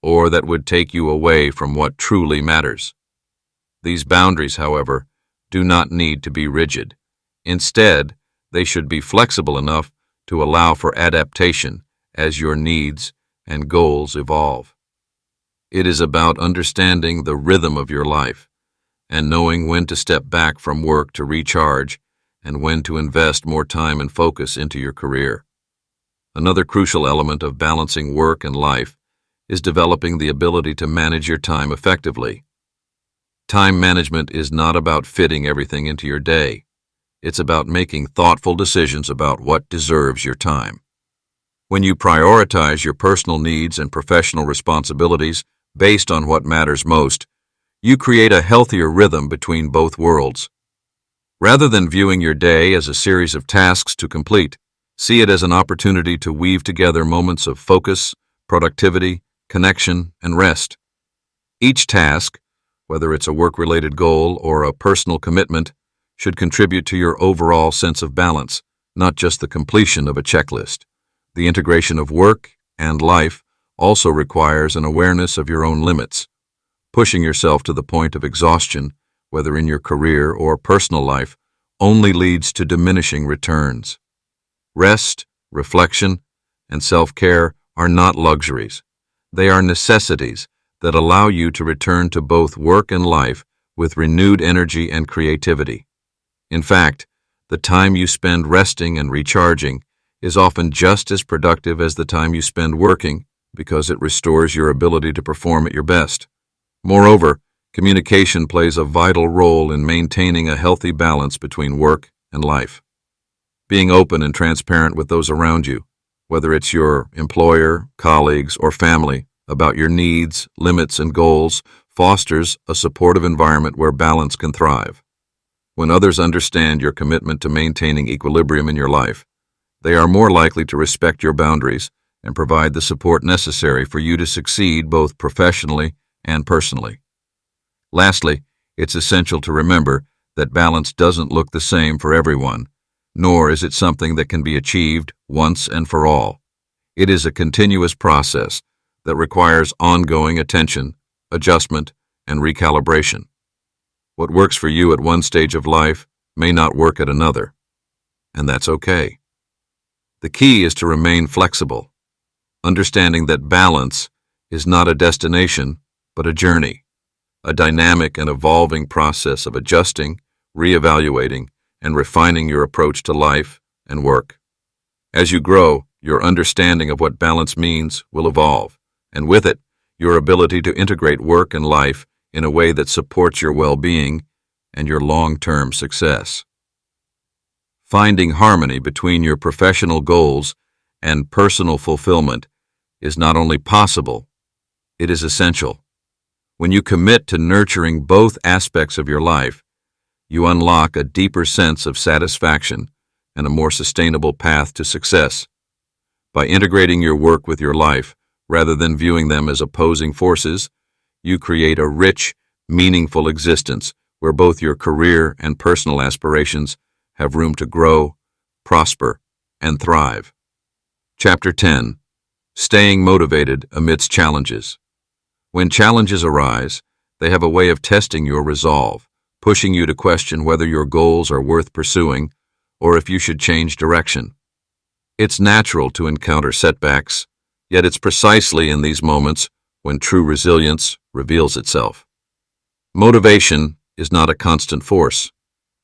or that would take you away from what truly matters. These boundaries, however, do not need to be rigid. Instead, they should be flexible enough to allow for adaptation as your needs and goals evolve. It is about understanding the rhythm of your life and knowing when to step back from work to recharge and when to invest more time and focus into your career. Another crucial element of balancing work and life is developing the ability to manage your time effectively. Time management is not about fitting everything into your day. It's about making thoughtful decisions about what deserves your time. When you prioritize your personal needs and professional responsibilities based on what matters most, you create a healthier rhythm between both worlds. Rather than viewing your day as a series of tasks to complete, see it as an opportunity to weave together moments of focus, productivity, connection, and rest. Each task, whether it's a work-related goal or a personal commitment, should contribute to your overall sense of balance, not just the completion of a checklist. The integration of work and life also requires an awareness of your own limits. Pushing yourself to the point of exhaustion, whether in your career or personal life, only leads to diminishing returns. Rest, reflection, and self-care are not luxuries. They are necessities that allow you to return to both work and life with renewed energy and creativity. In fact, the time you spend resting and recharging is often just as productive as the time you spend working because it restores your ability to perform at your best. Moreover, communication plays a vital role in maintaining a healthy balance between work and life. Being open and transparent with those around you, whether it's your employer, colleagues, or family, about your needs, limits, and goals, fosters a supportive environment where balance can thrive. When others understand your commitment to maintaining equilibrium in your life, they are more likely to respect your boundaries and provide the support necessary for you to succeed both professionally and personally. Lastly, it's essential to remember that balance doesn't look the same for everyone, nor is it something that can be achieved once and for all. It is a continuous process that requires ongoing attention, adjustment, and recalibration. What works for you at one stage of life may not work at another, and that's okay. The key is to remain flexible, understanding that balance is not a destination, but a journey, a dynamic and evolving process of adjusting, reevaluating, and refining your approach to life and work. As you grow, your understanding of what balance means will evolve, and with it, your ability to integrate work and life in a way that supports your well-being and your long-term success. Finding harmony between your professional goals and personal fulfillment is not only possible, it is essential. When you commit to nurturing both aspects of your life, you unlock a deeper sense of satisfaction and a more sustainable path to success. By integrating your work with your life, rather than viewing them as opposing forces, you create a rich, meaningful existence where both your career and personal aspirations have room to grow, prosper, and thrive. Chapter 10. Staying motivated amidst challenges. When challenges arise, they have a way of testing your resolve, pushing you to question whether your goals are worth pursuing or if you should change direction. It's natural to encounter setbacks, yet it's precisely in these moments when true resilience reveals itself. Motivation is not a constant force.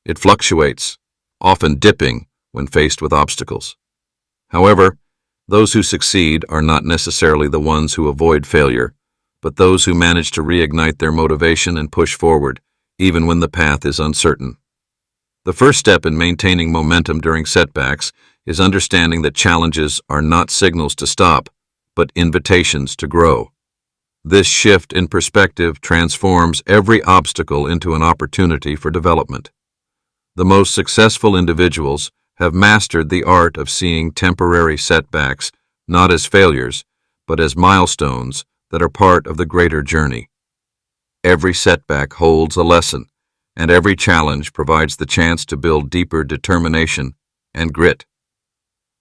It fluctuates, often dipping when faced with obstacles. However, those who succeed are not necessarily the ones who avoid failure, but those who manage to reignite their motivation and push forward, even when the path is uncertain. The first step in maintaining momentum during setbacks is understanding that challenges are not signals to stop, but invitations to grow. This shift in perspective transforms every obstacle into an opportunity for development. The most successful individuals have mastered the art of seeing temporary setbacks not as failures, but as milestones that are part of the greater journey. Every setback holds a lesson, and every challenge provides the chance to build deeper determination and grit.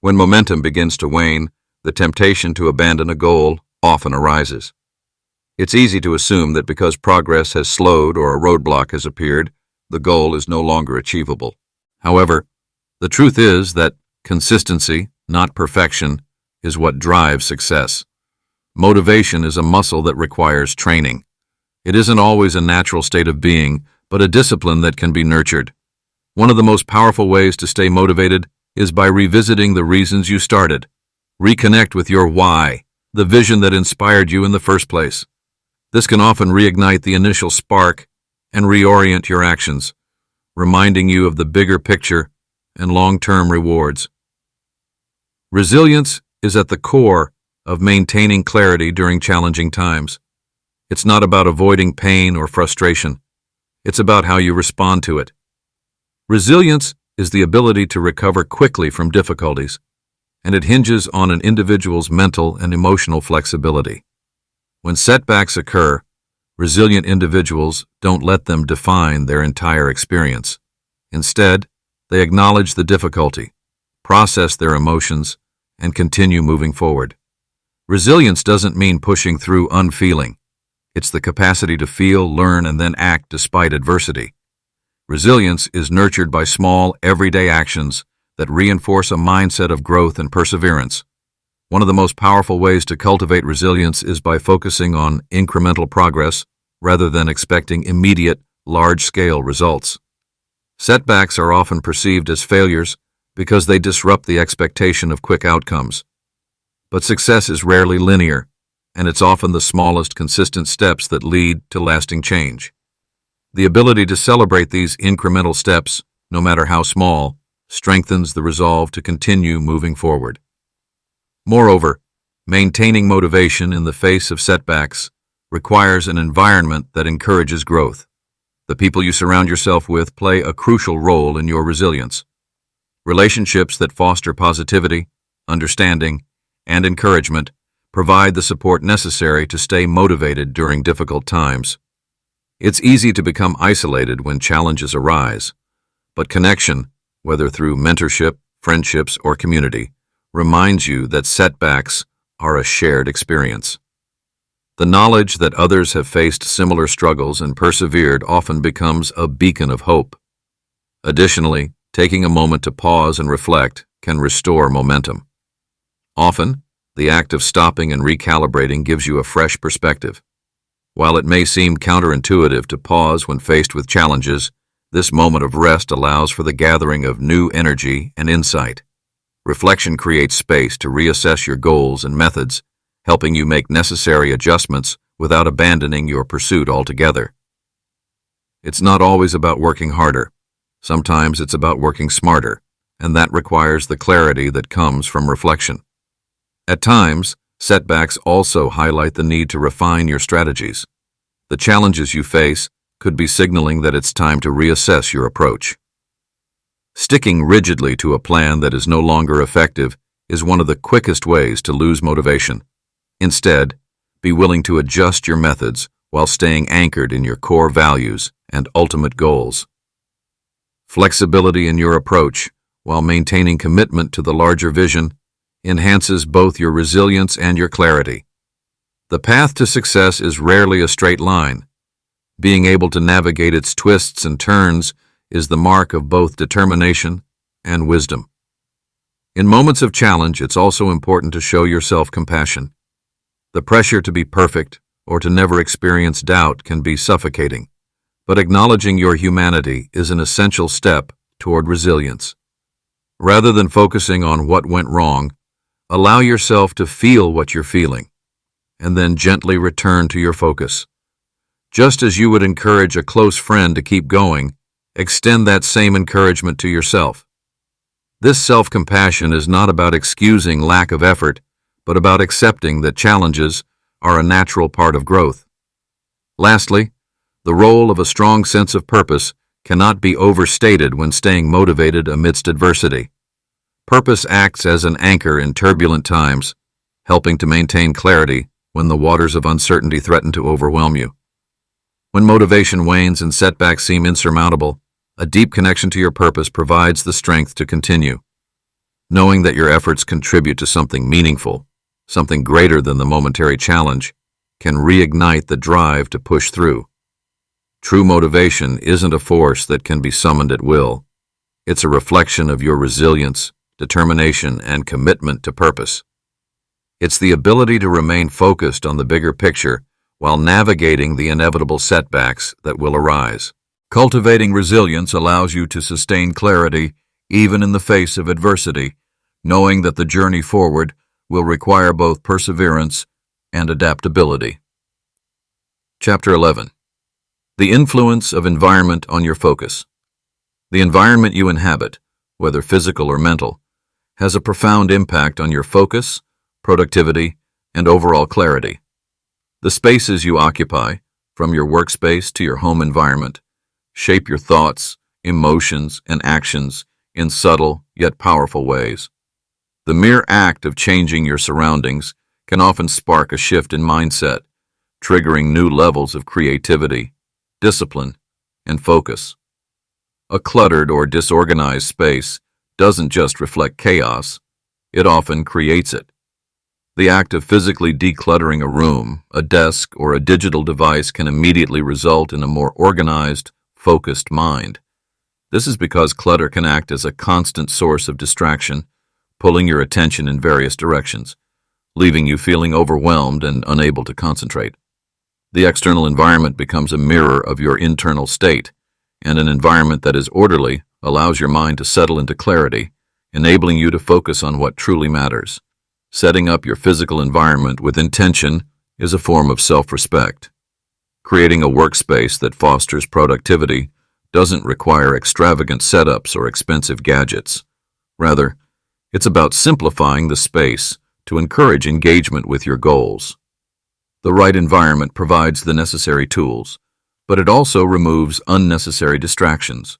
When momentum begins to wane, the temptation to abandon a goal often arises. It's easy to assume that because progress has slowed or a roadblock has appeared, the goal is no longer achievable. However, the truth is that consistency, not perfection, is what drives success. Motivation is a muscle that requires training. It isn't always a natural state of being, but a discipline that can be nurtured. One of the most powerful ways to stay motivated is by revisiting the reasons you started. Reconnect with your why, the vision that inspired you in the first place. This can often reignite the initial spark and reorient your actions, reminding you of the bigger picture and long-term rewards. Resilience is at the core of maintaining clarity during challenging times. It's not about avoiding pain or frustration. It's about how you respond to it. Resilience is the ability to recover quickly from difficulties, and it hinges on an individual's mental and emotional flexibility. When setbacks occur, resilient individuals don't let them define their entire experience. Instead, they acknowledge the difficulty, process their emotions, and continue moving forward. Resilience doesn't mean pushing through unfeeling. It's the capacity to feel, learn, and then act despite adversity. Resilience is nurtured by small, everyday actions that reinforce a mindset of growth and perseverance. One of the most powerful ways to cultivate resilience is by focusing on incremental progress rather than expecting immediate, large-scale results. Setbacks are often perceived as failures because they disrupt the expectation of quick outcomes. But success is rarely linear, and it's often the smallest, consistent steps that lead to lasting change. The ability to celebrate these incremental steps, no matter how small, strengthens the resolve to continue moving forward. Moreover, maintaining motivation in the face of setbacks requires an environment that encourages growth. The people you surround yourself with play a crucial role in your resilience. Relationships that foster positivity, understanding, and encouragement provide the support necessary to stay motivated during difficult times. It's easy to become isolated when challenges arise, but connection, whether through mentorship, friendships, or community, reminds you that setbacks are a shared experience. The knowledge that others have faced similar struggles and persevered often becomes a beacon of hope. Additionally, taking a moment to pause and reflect can restore momentum. Often, the act of stopping and recalibrating gives you a fresh perspective. While it may seem counterintuitive to pause when faced with challenges, this moment of rest allows for the gathering of new energy and insight. Reflection creates space to reassess your goals and methods helping you make necessary adjustments without abandoning your pursuit altogether. It's not always about working harder. Sometimes it's about working smarter, and that requires the clarity that comes from reflection. At times, setbacks also highlight the need to refine your strategies. The challenges you face could be signaling that it's time to reassess your approach. Sticking rigidly to a plan that is no longer effective is one of the quickest ways to lose motivation. Instead, be willing to adjust your methods while staying anchored in your core values and ultimate goals. Flexibility in your approach, while maintaining commitment to the larger vision, enhances both your resilience and your clarity. The path to success is rarely a straight line. Being able to navigate its twists and turns is the mark of both determination and wisdom. In moments of challenge, it's also important to show yourself compassion. The pressure to be perfect or to never experience doubt can be suffocating, but acknowledging your humanity is an essential step toward resilience. Rather than focusing on what went wrong, allow yourself to feel what you're feeling, and then gently return to your focus. Just as you would encourage a close friend to keep going, extend that same encouragement to yourself. This self-compassion is not about excusing lack of effort, but about accepting that challenges are a natural part of growth. Lastly, the role of a strong sense of purpose cannot be overstated when staying motivated amidst adversity. Purpose acts as an anchor in turbulent times, helping to maintain clarity when the waters of uncertainty threaten to overwhelm you. When motivation wanes and setbacks seem insurmountable, a deep connection to your purpose provides the strength to continue. Knowing that your efforts contribute to something meaningful, something greater than the momentary challenge, can reignite the drive to push through. True motivation isn't a force that can be summoned at will. It's a reflection of your resilience, determination, and commitment to purpose. It's the ability to remain focused on the bigger picture while navigating the inevitable setbacks that will arise. Cultivating resilience allows you to sustain clarity even in the face of adversity, knowing that the journey forward will require both perseverance and adaptability. Chapter 11. The influence of environment on your focus. The environment you inhabit, whether physical or mental, has a profound impact on your focus, productivity, and overall clarity. The spaces you occupy, from your workspace to your home environment, shape your thoughts, emotions, and actions in subtle yet powerful ways. The mere act of changing your surroundings can often spark a shift in mindset, triggering new levels of creativity, discipline, and focus. A cluttered or disorganized space doesn't just reflect chaos, it often creates it. The act of physically decluttering a room, a desk, or a digital device can immediately result in a more organized, focused mind. This is because clutter can act as a constant source of distraction, pulling your attention in various directions, leaving you feeling overwhelmed and unable to concentrate. The external environment becomes a mirror of your internal state, and an environment that is orderly allows your mind to settle into clarity, enabling you to focus on what truly matters. Setting up your physical environment with intention is a form of self-respect. Creating a workspace that fosters productivity doesn't require extravagant setups or expensive gadgets. Rather, it's about simplifying the space to encourage engagement with your goals. The right environment provides the necessary tools, but it also removes unnecessary distractions.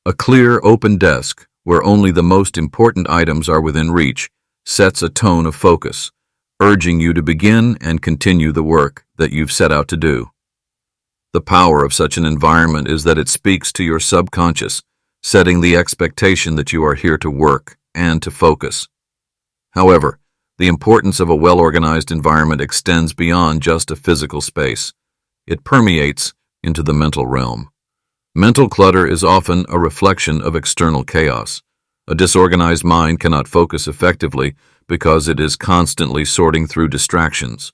A clear, open desk, where only the most important items are within reach, sets a tone of focus, urging you to begin and continue the work that you've set out to do. The power of such an environment is that it speaks to your subconscious, setting the expectation that you are here to work and to focus. However, the importance of a well-organized environment extends beyond just a physical space. It permeates into the mental realm. Mental clutter is often a reflection of external chaos. A disorganized mind cannot focus effectively because it is constantly sorting through distractions.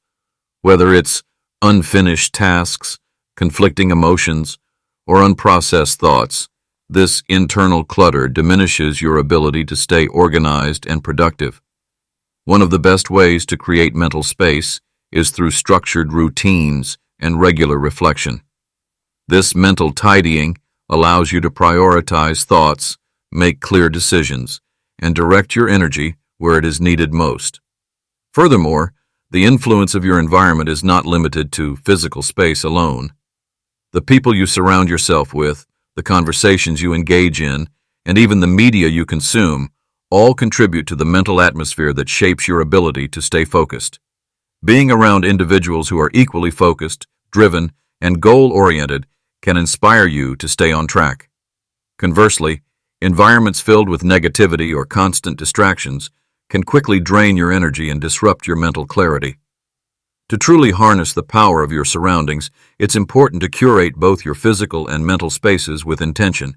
Whether it's unfinished tasks, conflicting emotions, or unprocessed thoughts, this internal clutter diminishes your ability to stay organized and productive. One of the best ways to create mental space is through structured routines and regular reflection. This mental tidying allows you to prioritize thoughts, make clear decisions, and direct your energy where it is needed most. Furthermore, the influence of your environment is not limited to physical space alone. The people you surround yourself with, the conversations you engage in, and even the media you consume all contribute to the mental atmosphere that shapes your ability to stay focused. Being around individuals who are equally focused, driven, and goal-oriented can inspire you to stay on track. Conversely, environments filled with negativity or constant distractions can quickly drain your energy and disrupt your mental clarity. To truly harness the power of your surroundings, it's important to curate both your physical and mental spaces with intention.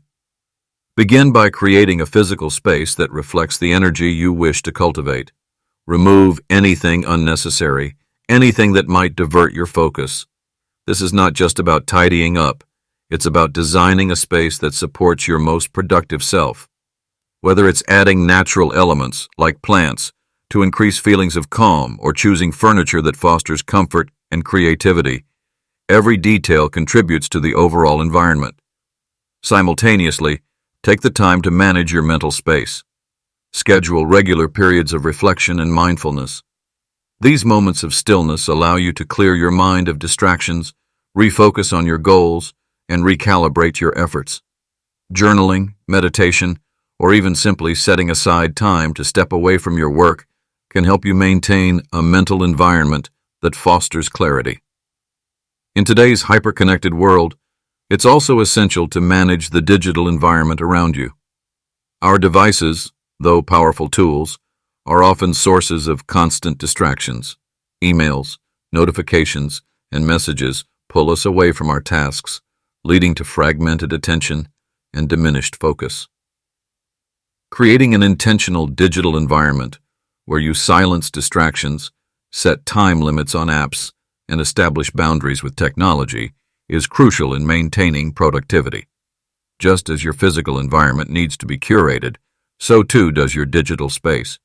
Begin by creating a physical space that reflects the energy you wish to cultivate. Remove anything unnecessary, anything that might divert your focus. This is not just about tidying up. It's about designing a space that supports your most productive self. Whether it's adding natural elements, like plants, to increase feelings of calm or choosing furniture that fosters comfort and creativity, every detail contributes to the overall environment. Simultaneously, take the time to manage your mental space. Schedule regular periods of reflection and mindfulness. These moments of stillness allow you to clear your mind of distractions, refocus on your goals, and recalibrate your efforts. Journaling, meditation, or even simply setting aside time to step away from your work can help you maintain a mental environment that fosters clarity. In today's hyper-connected world, it's also essential to manage the digital environment around you. Our devices, though powerful tools, are often sources of constant distractions. Emails, notifications, and messages pull us away from our tasks, leading to fragmented attention and diminished focus. Creating an intentional digital environment where you silence distractions, set time limits on apps, and establish boundaries with technology is crucial in maintaining productivity. Just as your physical environment needs to be curated, so too does your digital space.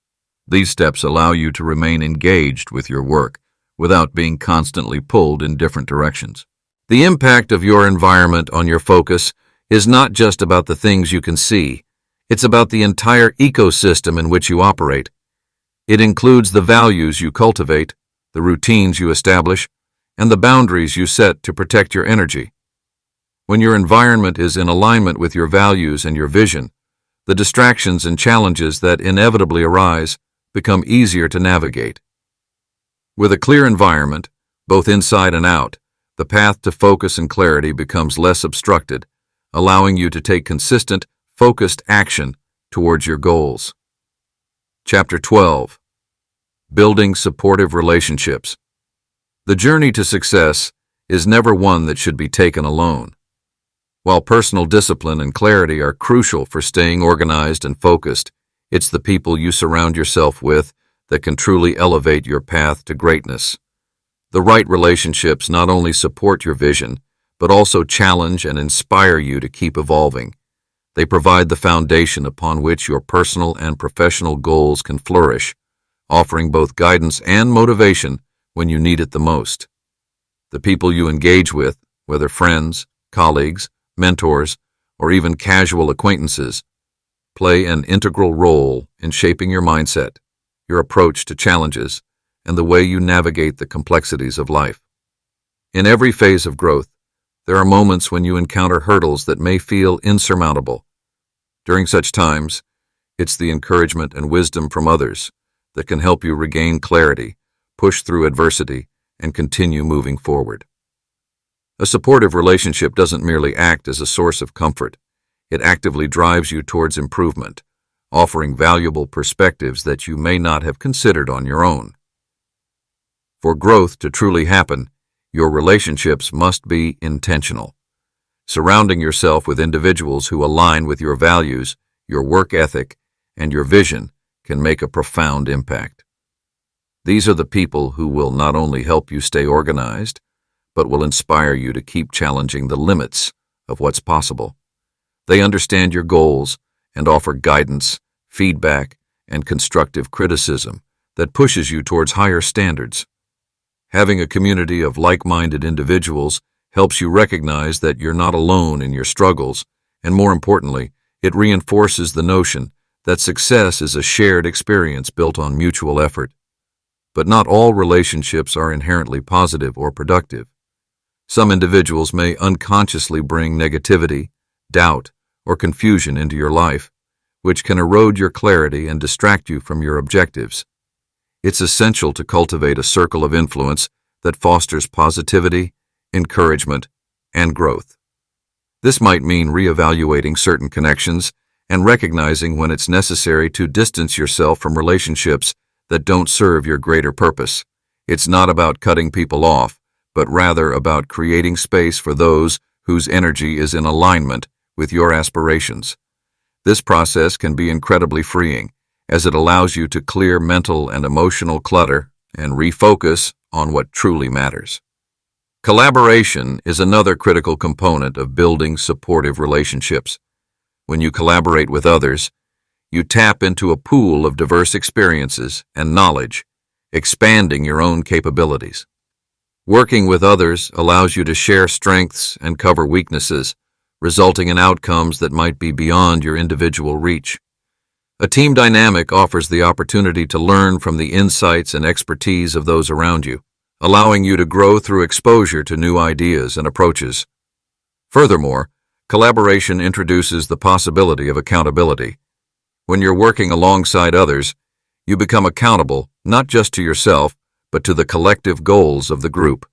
These steps allow you to remain engaged with your work without being constantly pulled in different directions. The impact of your environment on your focus is not just about the things you can see. It's about the entire ecosystem in which you operate. It includes the values you cultivate, the routines you establish, and the boundaries you set to protect your energy. When your environment is in alignment with your values and your vision, the distractions and challenges that inevitably arise become easier to navigate. With a clear environment, both inside and out, the path to focus and clarity becomes less obstructed, allowing you to take consistent, focused action towards your goals. Chapter 12. Building supportive relationships. The journey to success is never one that should be taken alone. While personal discipline and clarity are crucial for staying organized and focused, it's the people you surround yourself with that can truly elevate your path to greatness. The right relationships not only support your vision, but also challenge and inspire you to keep evolving. They provide the foundation upon which your personal and professional goals can flourish, offering both guidance and motivation when you need it the most. The people you engage with, whether friends, colleagues, mentors, or even casual acquaintances, play an integral role in shaping your mindset, your approach to challenges, and the way you navigate the complexities of life. In every phase of growth, there are moments when you encounter hurdles that may feel insurmountable. During such times, it's the encouragement and wisdom from others that can help you regain clarity, push through adversity, and continue moving forward. A supportive relationship doesn't merely act as a source of comfort. It actively drives you towards improvement, offering valuable perspectives that you may not have considered on your own. For growth to truly happen, your relationships must be intentional. Surrounding yourself with individuals who align with your values, your work ethic, and your vision can make a profound impact. These are the people who will not only help you stay organized, but will inspire you to keep challenging the limits of what's possible. They understand your goals and offer guidance, feedback, and constructive criticism that pushes you towards higher standards. Having a community of like-minded individuals helps you recognize that you're not alone in your struggles, and more importantly, it reinforces the notion that success is a shared experience built on mutual effort. But not all relationships are inherently positive or productive. Some individuals may unconsciously bring negativity, doubt, or confusion into your life, which can erode your clarity and distract you from your objectives. It's essential to cultivate a circle of influence that fosters positivity, encouragement, and growth. This might mean reevaluating certain connections and recognizing when it's necessary to distance yourself from relationships that don't serve your greater purpose. It's not about cutting people off, but rather about creating space for those whose energy is in alignment with your aspirations. This process can be incredibly freeing, as it allows you to clear mental and emotional clutter and refocus on what truly matters. Collaboration is another critical component of building supportive relationships. When you collaborate with others, you tap into a pool of diverse experiences and knowledge, expanding your own capabilities. Working with others allows you to share strengths and cover weaknesses, resulting in outcomes that might be beyond your individual reach. A team dynamic offers the opportunity to learn from the insights and expertise of those around you, allowing you to grow through exposure to new ideas and approaches. Furthermore, collaboration introduces the possibility of accountability. When you're working alongside others, you become accountable not just to yourself, but to the collective goals of the group.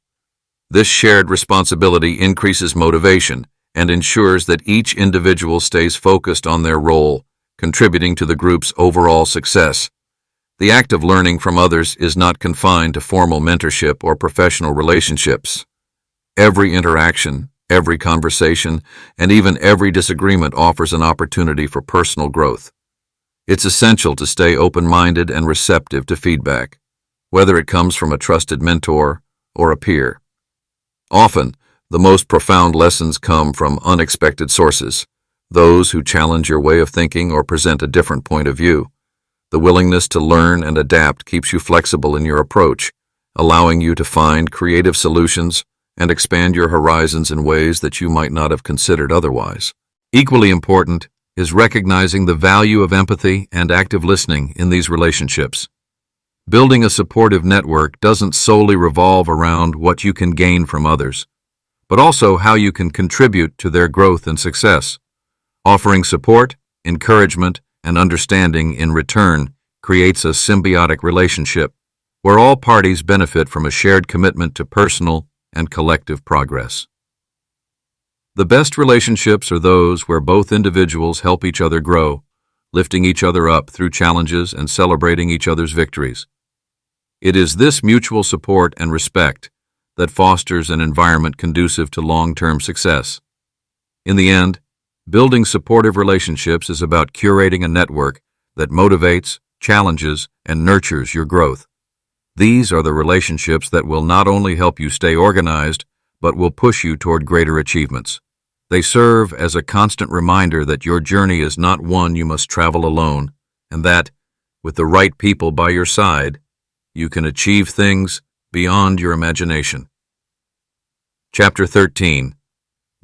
This shared responsibility increases motivation and ensures that each individual stays focused on their role, contributing to the group's overall success. The act of learning from others is not confined to formal mentorship or professional relationships. Every interaction, every conversation, and even every disagreement offers an opportunity for personal growth. It's essential to stay open-minded and receptive to feedback, whether it comes from a trusted mentor or a peer. Often, the most profound lessons come from unexpected sources, those who challenge your way of thinking or present a different point of view. The willingness to learn and adapt keeps you flexible in your approach, allowing you to find creative solutions and expand your horizons in ways that you might not have considered otherwise. Equally important is recognizing the value of empathy and active listening in these relationships. Building a supportive network doesn't solely revolve around what you can gain from others, but also how you can contribute to their growth and success. Offering support, encouragement, and understanding in return creates a symbiotic relationship where all parties benefit from a shared commitment to personal and collective progress. The best relationships are those where both individuals help each other grow, lifting each other up through challenges and celebrating each other's victories. It is this mutual support and respect that fosters an environment conducive to long-term success. In the end, building supportive relationships is about curating a network that motivates, challenges, and nurtures your growth. These are the relationships that will not only help you stay organized, but will push you toward greater achievements. They serve as a constant reminder that your journey is not one you must travel alone, and that, with the right people by your side, you can achieve things beyond your imagination. Chapter 13.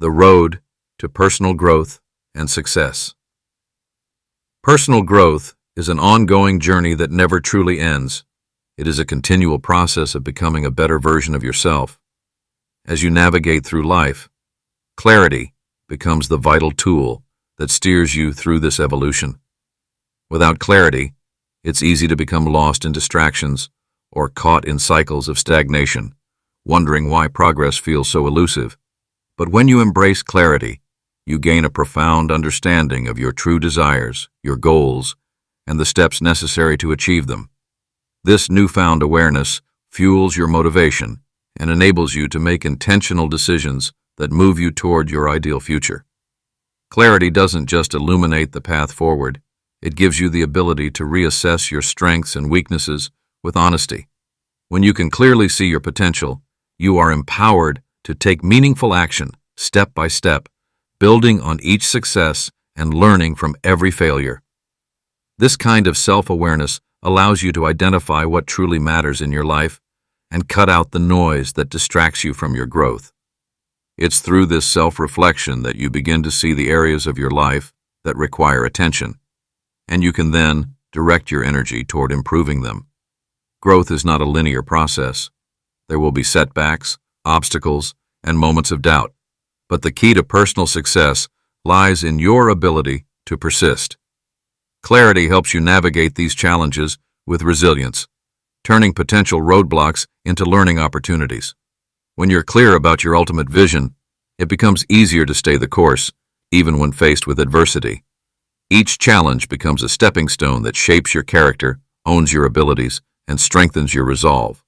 The Road to Personal Growth and Success. Personal growth is an ongoing journey that never truly ends. It is a continual process of becoming a better version of yourself. As you navigate through life, clarity becomes the vital tool that steers you through this evolution. Without clarity, it's easy to become lost in distractions or caught in cycles of stagnation, wondering why progress feels so elusive. But when you embrace clarity, you gain a profound understanding of your true desires, your goals, and the steps necessary to achieve them. This newfound awareness fuels your motivation and enables you to make intentional decisions that move you toward your ideal future. Clarity doesn't just illuminate the path forward, it gives you the ability to reassess your strengths and weaknesses with honesty. When you can clearly see your potential, you are empowered to take meaningful action, step by step, building on each success and learning from every failure. This kind of self-awareness allows you to identify what truly matters in your life and cut out the noise that distracts you from your growth. It's through this self-reflection that you begin to see the areas of your life that require attention, and you can then direct your energy toward improving them. Growth is not a linear process. There will be setbacks, obstacles, and moments of doubt, but the key to personal success lies in your ability to persist. Clarity helps you navigate these challenges with resilience, turning potential roadblocks into learning opportunities. When you're clear about your ultimate vision, it becomes easier to stay the course, even when faced with adversity. Each challenge becomes a stepping stone that shapes your character, owns your abilities, and strengthens your resolve.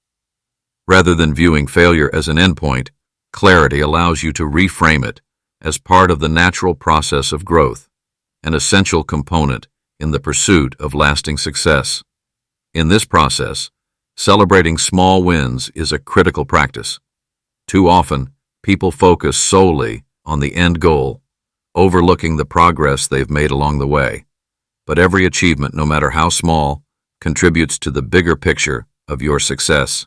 Rather than viewing failure as an endpoint, clarity allows you to reframe it as part of the natural process of growth, an essential component in the pursuit of lasting success. In this process, celebrating small wins is a critical practice. Too often, people focus solely on the end goal, overlooking the progress they've made along the way. But every achievement, no matter how small, contributes to the bigger picture of your success.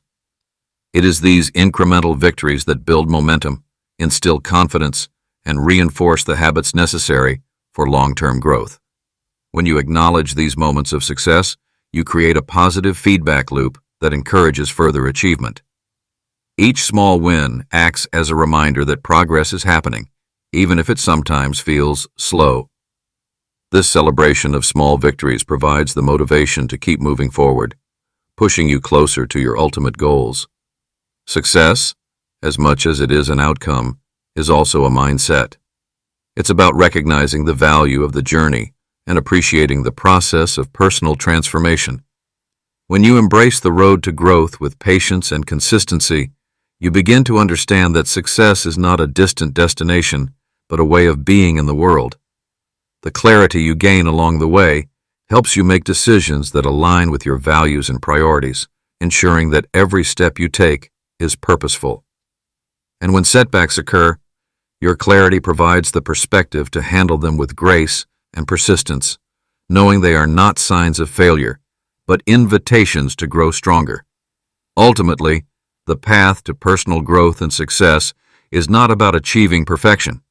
It is these incremental victories that build momentum, instill confidence, and reinforce the habits necessary for long-term growth. When you acknowledge these moments of success, you create a positive feedback loop that encourages further achievement. Each small win acts as a reminder that progress is happening, even if it sometimes feels slow. This celebration of small victories provides the motivation to keep moving forward, pushing you closer to your ultimate goals. Success, as much as it is an outcome, is also a mindset. It's about recognizing the value of the journey and appreciating the process of personal transformation. When you embrace the road to growth with patience and consistency, you begin to understand that success is not a distant destination, but a way of being in the world. The clarity you gain along the way helps you make decisions that align with your values and priorities, ensuring that every step you take is purposeful. And when setbacks occur, your clarity provides the perspective to handle them with grace and persistence, knowing they are not signs of failure, but invitations to grow stronger. Ultimately, the path to personal growth and success is not about achieving perfection.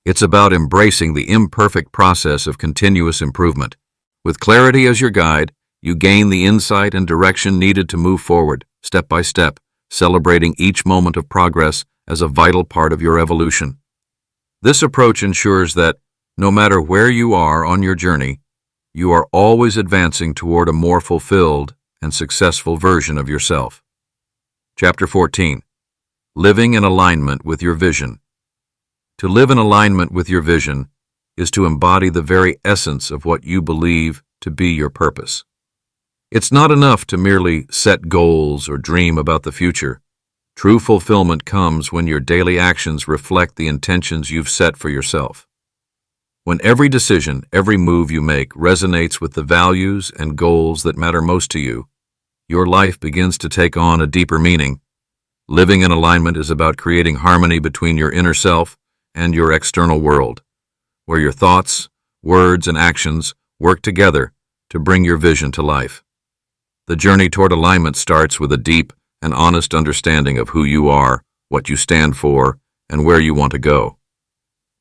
It's about embracing the imperfect process of continuous improvement. With clarity as your guide, you gain the insight and direction needed to move forward, step by step, celebrating each moment of progress as a vital part of your evolution. This approach ensures that, no matter where you are on your journey, you are always advancing toward a more fulfilled and successful version of yourself. Chapter 14. Living in alignment with your vision. To live in alignment with your vision is to embody the very essence of what you believe to be your purpose. It's not enough to merely set goals or dream about the future. True fulfillment comes when your daily actions reflect the intentions you've set for yourself. When every decision, every move you make resonates with the values and goals that matter most to you, your life begins to take on a deeper meaning. Living in alignment is about creating harmony between your inner self and your external world, where your thoughts, words, and actions work together to bring your vision to life. The journey toward alignment starts with a deep and honest understanding of who you are, what you stand for, and where you want to go.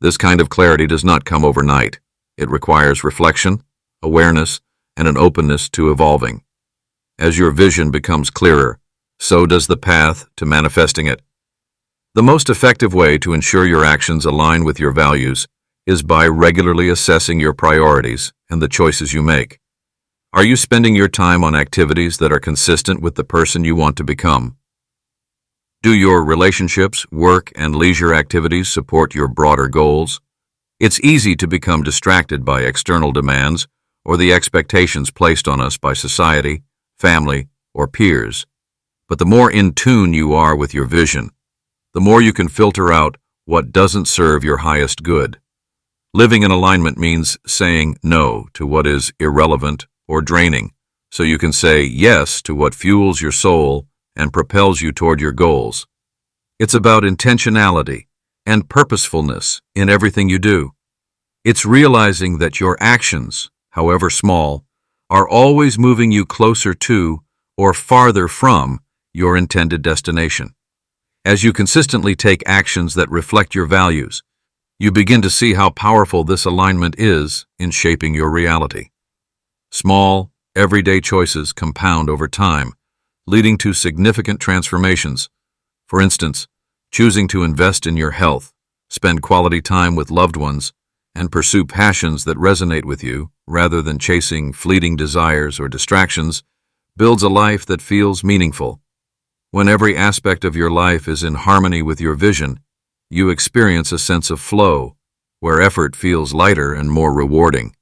This kind of clarity does not come overnight. It requires reflection, awareness, and an openness to evolving. As your vision becomes clearer, so does the path to manifesting it. The most effective way to ensure your actions align with your values is by regularly assessing your priorities and the choices you make. Are you spending your time on activities that are consistent with the person you want to become? Do your relationships, work, and leisure activities support your broader goals? It's easy to become distracted by external demands or the expectations placed on us by society, family, or peers. But the more in tune you are with your vision, the more you can filter out what doesn't serve your highest good. Living in alignment means saying no to what is irrelevant or draining, so you can say yes to what fuels your soul and propels you toward your goals. It's about intentionality and purposefulness in everything you do. It's realizing that your actions, however small, are always moving you closer to or farther from your intended destination. As you consistently take actions that reflect your values, you begin to see how powerful this alignment is in shaping your reality. Small, everyday choices compound over time, leading to significant transformations. For instance, choosing to invest in your health, spend quality time with loved ones, and pursue passions that resonate with you rather than chasing fleeting desires or distractions builds a life that feels meaningful. When every aspect of your life is in harmony with your vision, you experience a sense of flow, where effort feels lighter and more rewarding.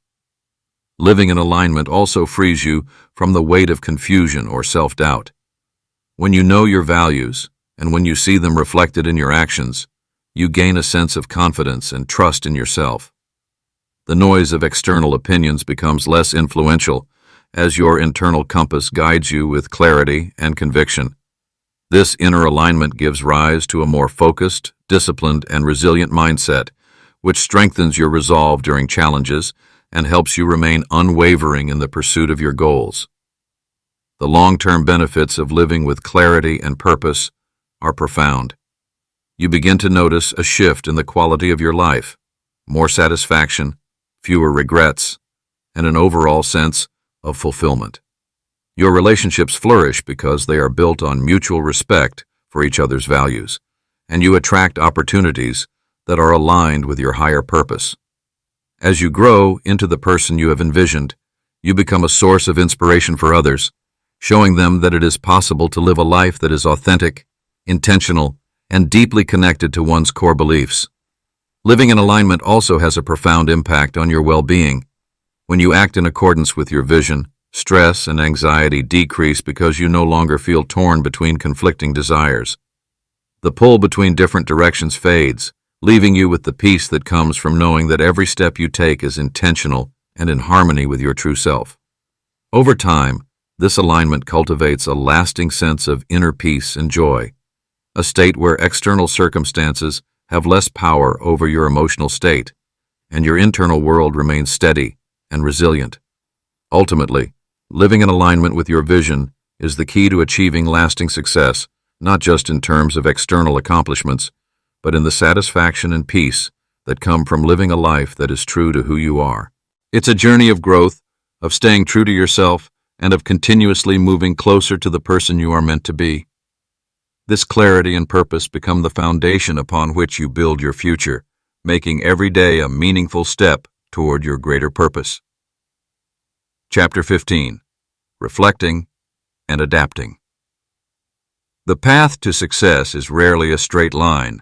Living in alignment also frees you from the weight of confusion or self-doubt. When you know your values, and when you see them reflected in your actions, you gain a sense of confidence and trust in yourself. The noise of external opinions becomes less influential as your internal compass guides you with clarity and conviction. This inner alignment gives rise to a more focused, disciplined, and resilient mindset, which strengthens your resolve during challenges and helps you remain unwavering in the pursuit of your goals. The long-term benefits of living with clarity and purpose are profound. You begin to notice a shift in the quality of your life, more satisfaction, fewer regrets, and an overall sense of fulfillment. Your relationships flourish because they are built on mutual respect for each other's values, and you attract opportunities that are aligned with your higher purpose. As you grow into the person you have envisioned, you become a source of inspiration for others, showing them that it is possible to live a life that is authentic, intentional, and deeply connected to one's core beliefs. Living in alignment also has a profound impact on your well-being. When you act in accordance with your vision, stress and anxiety decrease because you no longer feel torn between conflicting desires. The pull between different directions fades, leaving you with the peace that comes from knowing that every step you take is intentional and in harmony with your true self. Over time, this alignment cultivates a lasting sense of inner peace and joy, a state where external circumstances have less power over your emotional state, and your internal world remains steady and resilient. Ultimately, living in alignment with your vision is the key to achieving lasting success, not just in terms of external accomplishments, but in the satisfaction and peace that come from living a life that is true to who you are. It's a journey of growth, of staying true to yourself, and of continuously moving closer to the person you are meant to be. This clarity and purpose become the foundation upon which you build your future, making every day a meaningful step toward your greater purpose. Chapter 15. Reflecting and Adapting. The path to success is rarely a straight line.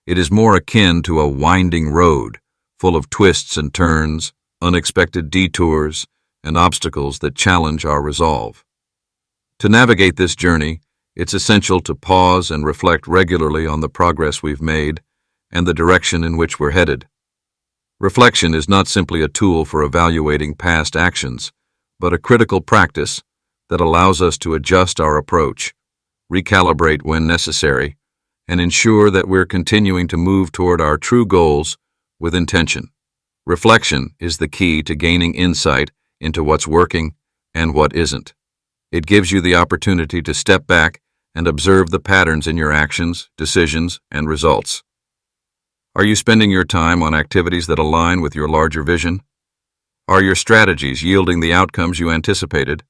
It is more akin to a winding road, full of twists and turns, unexpected detours, and obstacles that challenge our resolve. To navigate this journey, it's essential to pause and reflect regularly on the progress we've made and the direction in which we're headed. Reflection is not simply a tool for evaluating past actions, but a critical practice that allows us to adjust our approach, recalibrate when necessary, and ensure that we're continuing to move toward our true goals with intention. Reflection is the key to gaining insight into what's working and what isn't. It gives you the opportunity to step back and observe the patterns in your actions, decisions, and results. Are you spending your time on activities that align with your larger vision? Are your strategies yielding the outcomes you anticipated?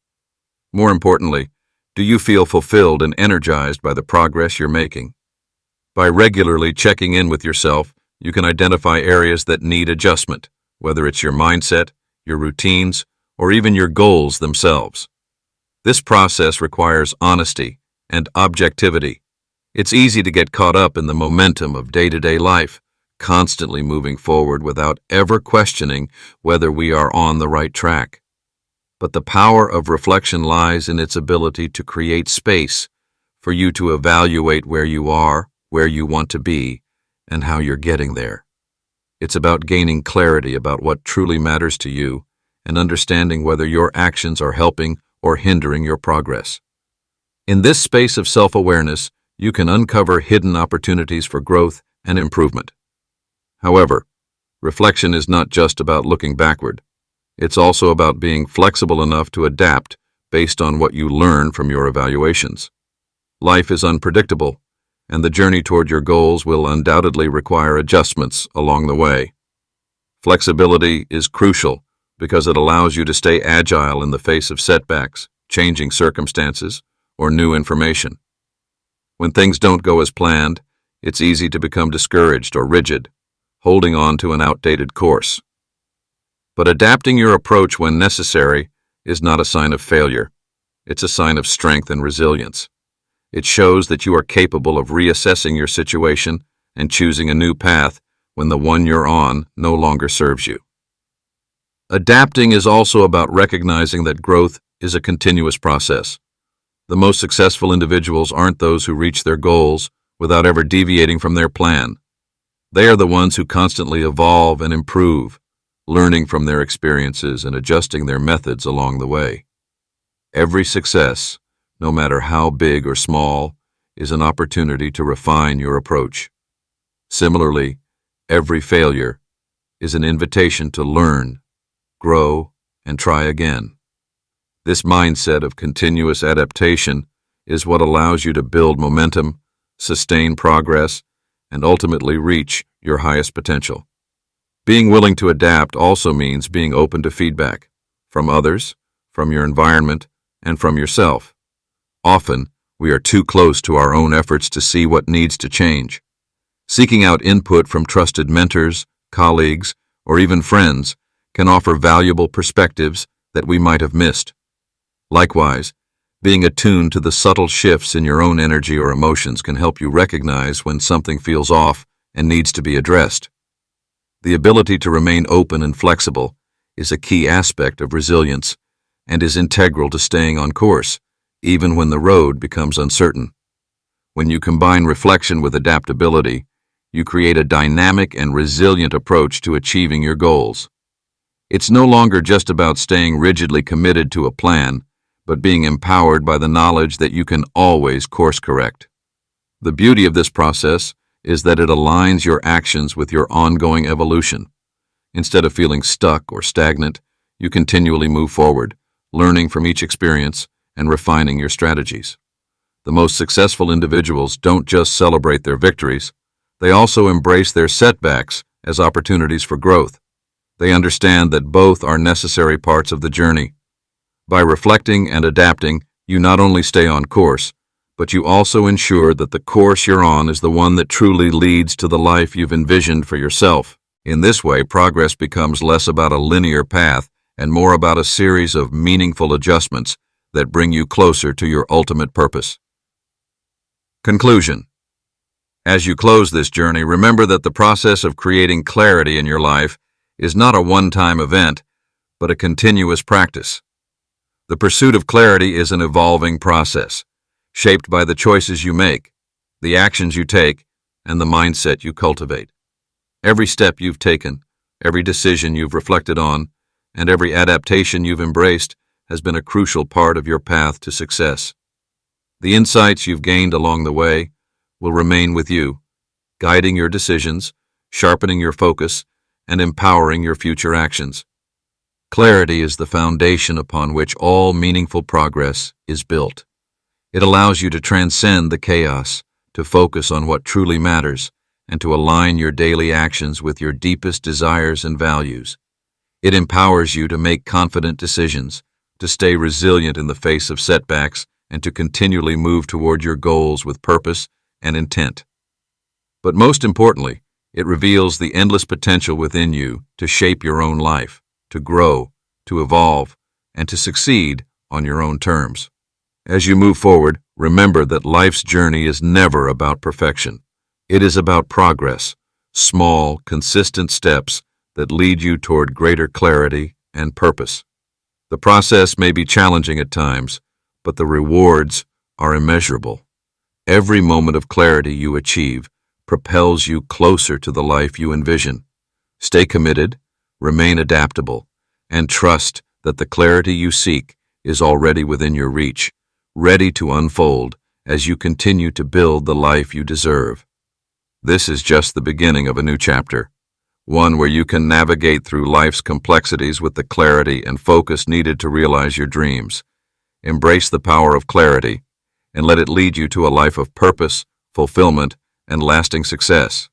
More importantly, do you feel fulfilled and energized by the progress you're making? By regularly checking in with yourself, you can identify areas that need adjustment, whether it's your mindset, your routines, or even your goals themselves. This process requires honesty and objectivity. It's easy to get caught up in the momentum of day-to-day life, constantly moving forward without ever questioning whether we are on the right track. But the power of reflection lies in its ability to create space for you to evaluate where you are, where you want to be, and how you're getting there. It's about gaining clarity about what truly matters to you and understanding whether your actions are helping or hindering your progress. In this space of self-awareness, you can uncover hidden opportunities for growth and improvement. However, reflection is not just about looking backward. It's also about being flexible enough to adapt based on what you learn from your evaluations. Life is unpredictable, and the journey toward your goals will undoubtedly require adjustments along the way. Flexibility is crucial because it allows you to stay agile in the face of setbacks, changing circumstances, or new information. When things don't go as planned, it's easy to become discouraged or rigid, holding on to an outdated course. But adapting your approach when necessary is not a sign of failure. It's a sign of strength and resilience. It shows that you are capable of reassessing your situation and choosing a new path when the one you're on no longer serves you. Adapting is also about recognizing that growth is a continuous process. The most successful individuals aren't those who reach their goals without ever deviating from their plan. They are the ones who constantly evolve and improve, learning from their experiences and adjusting their methods along the way. Every success, no matter how big or small, is an opportunity to refine your approach. Similarly, every failure is an invitation to learn, grow, and try again. This mindset of continuous adaptation is what allows you to build momentum, sustain progress, and ultimately reach your highest potential. Being willing to adapt also means being open to feedback from others, from your environment, and from yourself. Often, we are too close to our own efforts to see what needs to change. Seeking out input from trusted mentors, colleagues, or even friends can offer valuable perspectives that we might have missed. Likewise, being attuned to the subtle shifts in your own energy or emotions can help you recognize when something feels off and needs to be addressed. The ability to remain open and flexible is a key aspect of resilience and is integral to staying on course, even when the road becomes uncertain. When you combine reflection with adaptability, you create a dynamic and resilient approach to achieving your goals. It's no longer just about staying rigidly committed to a plan, but being empowered by the knowledge that you can always course correct. The beauty of this process is that it aligns your actions with your ongoing evolution. Instead of feeling stuck or stagnant, you continually move forward, learning from each experience and refining your strategies. The most successful individuals don't just celebrate their victories, they also embrace their setbacks as opportunities for growth. They understand that both are necessary parts of the journey. By reflecting and adapting, you not only stay on course, but you also ensure that the course you're on is the one that truly leads to the life you've envisioned for yourself. In this way, progress becomes less about a linear path and more about a series of meaningful adjustments that bring you closer to your ultimate purpose. Conclusion. As you close this journey, remember that the process of creating clarity in your life is not a one-time event, but a continuous practice. The pursuit of clarity is an evolving process, shaped by the choices you make, the actions you take, and the mindset you cultivate. Every step you've taken, every decision you've reflected on, and every adaptation you've embraced has been a crucial part of your path to success. The insights you've gained along the way will remain with you, guiding your decisions, sharpening your focus, and empowering your future actions. Clarity is the foundation upon which all meaningful progress is built. It allows you to transcend the chaos, to focus on what truly matters, and to align your daily actions with your deepest desires and values. It empowers you to make confident decisions, to stay resilient in the face of setbacks, and to continually move toward your goals with purpose and intent. But most importantly, it reveals the endless potential within you to shape your own life, to grow, to evolve, and to succeed on your own terms. As you move forward, remember that life's journey is never about perfection. It is about progress, small, consistent steps that lead you toward greater clarity and purpose. The process may be challenging at times, but the rewards are immeasurable. Every moment of clarity you achieve propels you closer to the life you envision. Stay committed, remain adaptable, and trust that the clarity you seek is already within your reach, ready to unfold as you continue to build the life you deserve. This is just the beginning of a new chapter, one where you can navigate through life's complexities with the clarity and focus needed to realize your dreams. Embrace the power of clarity and let it lead you to a life of purpose, fulfillment, and lasting success.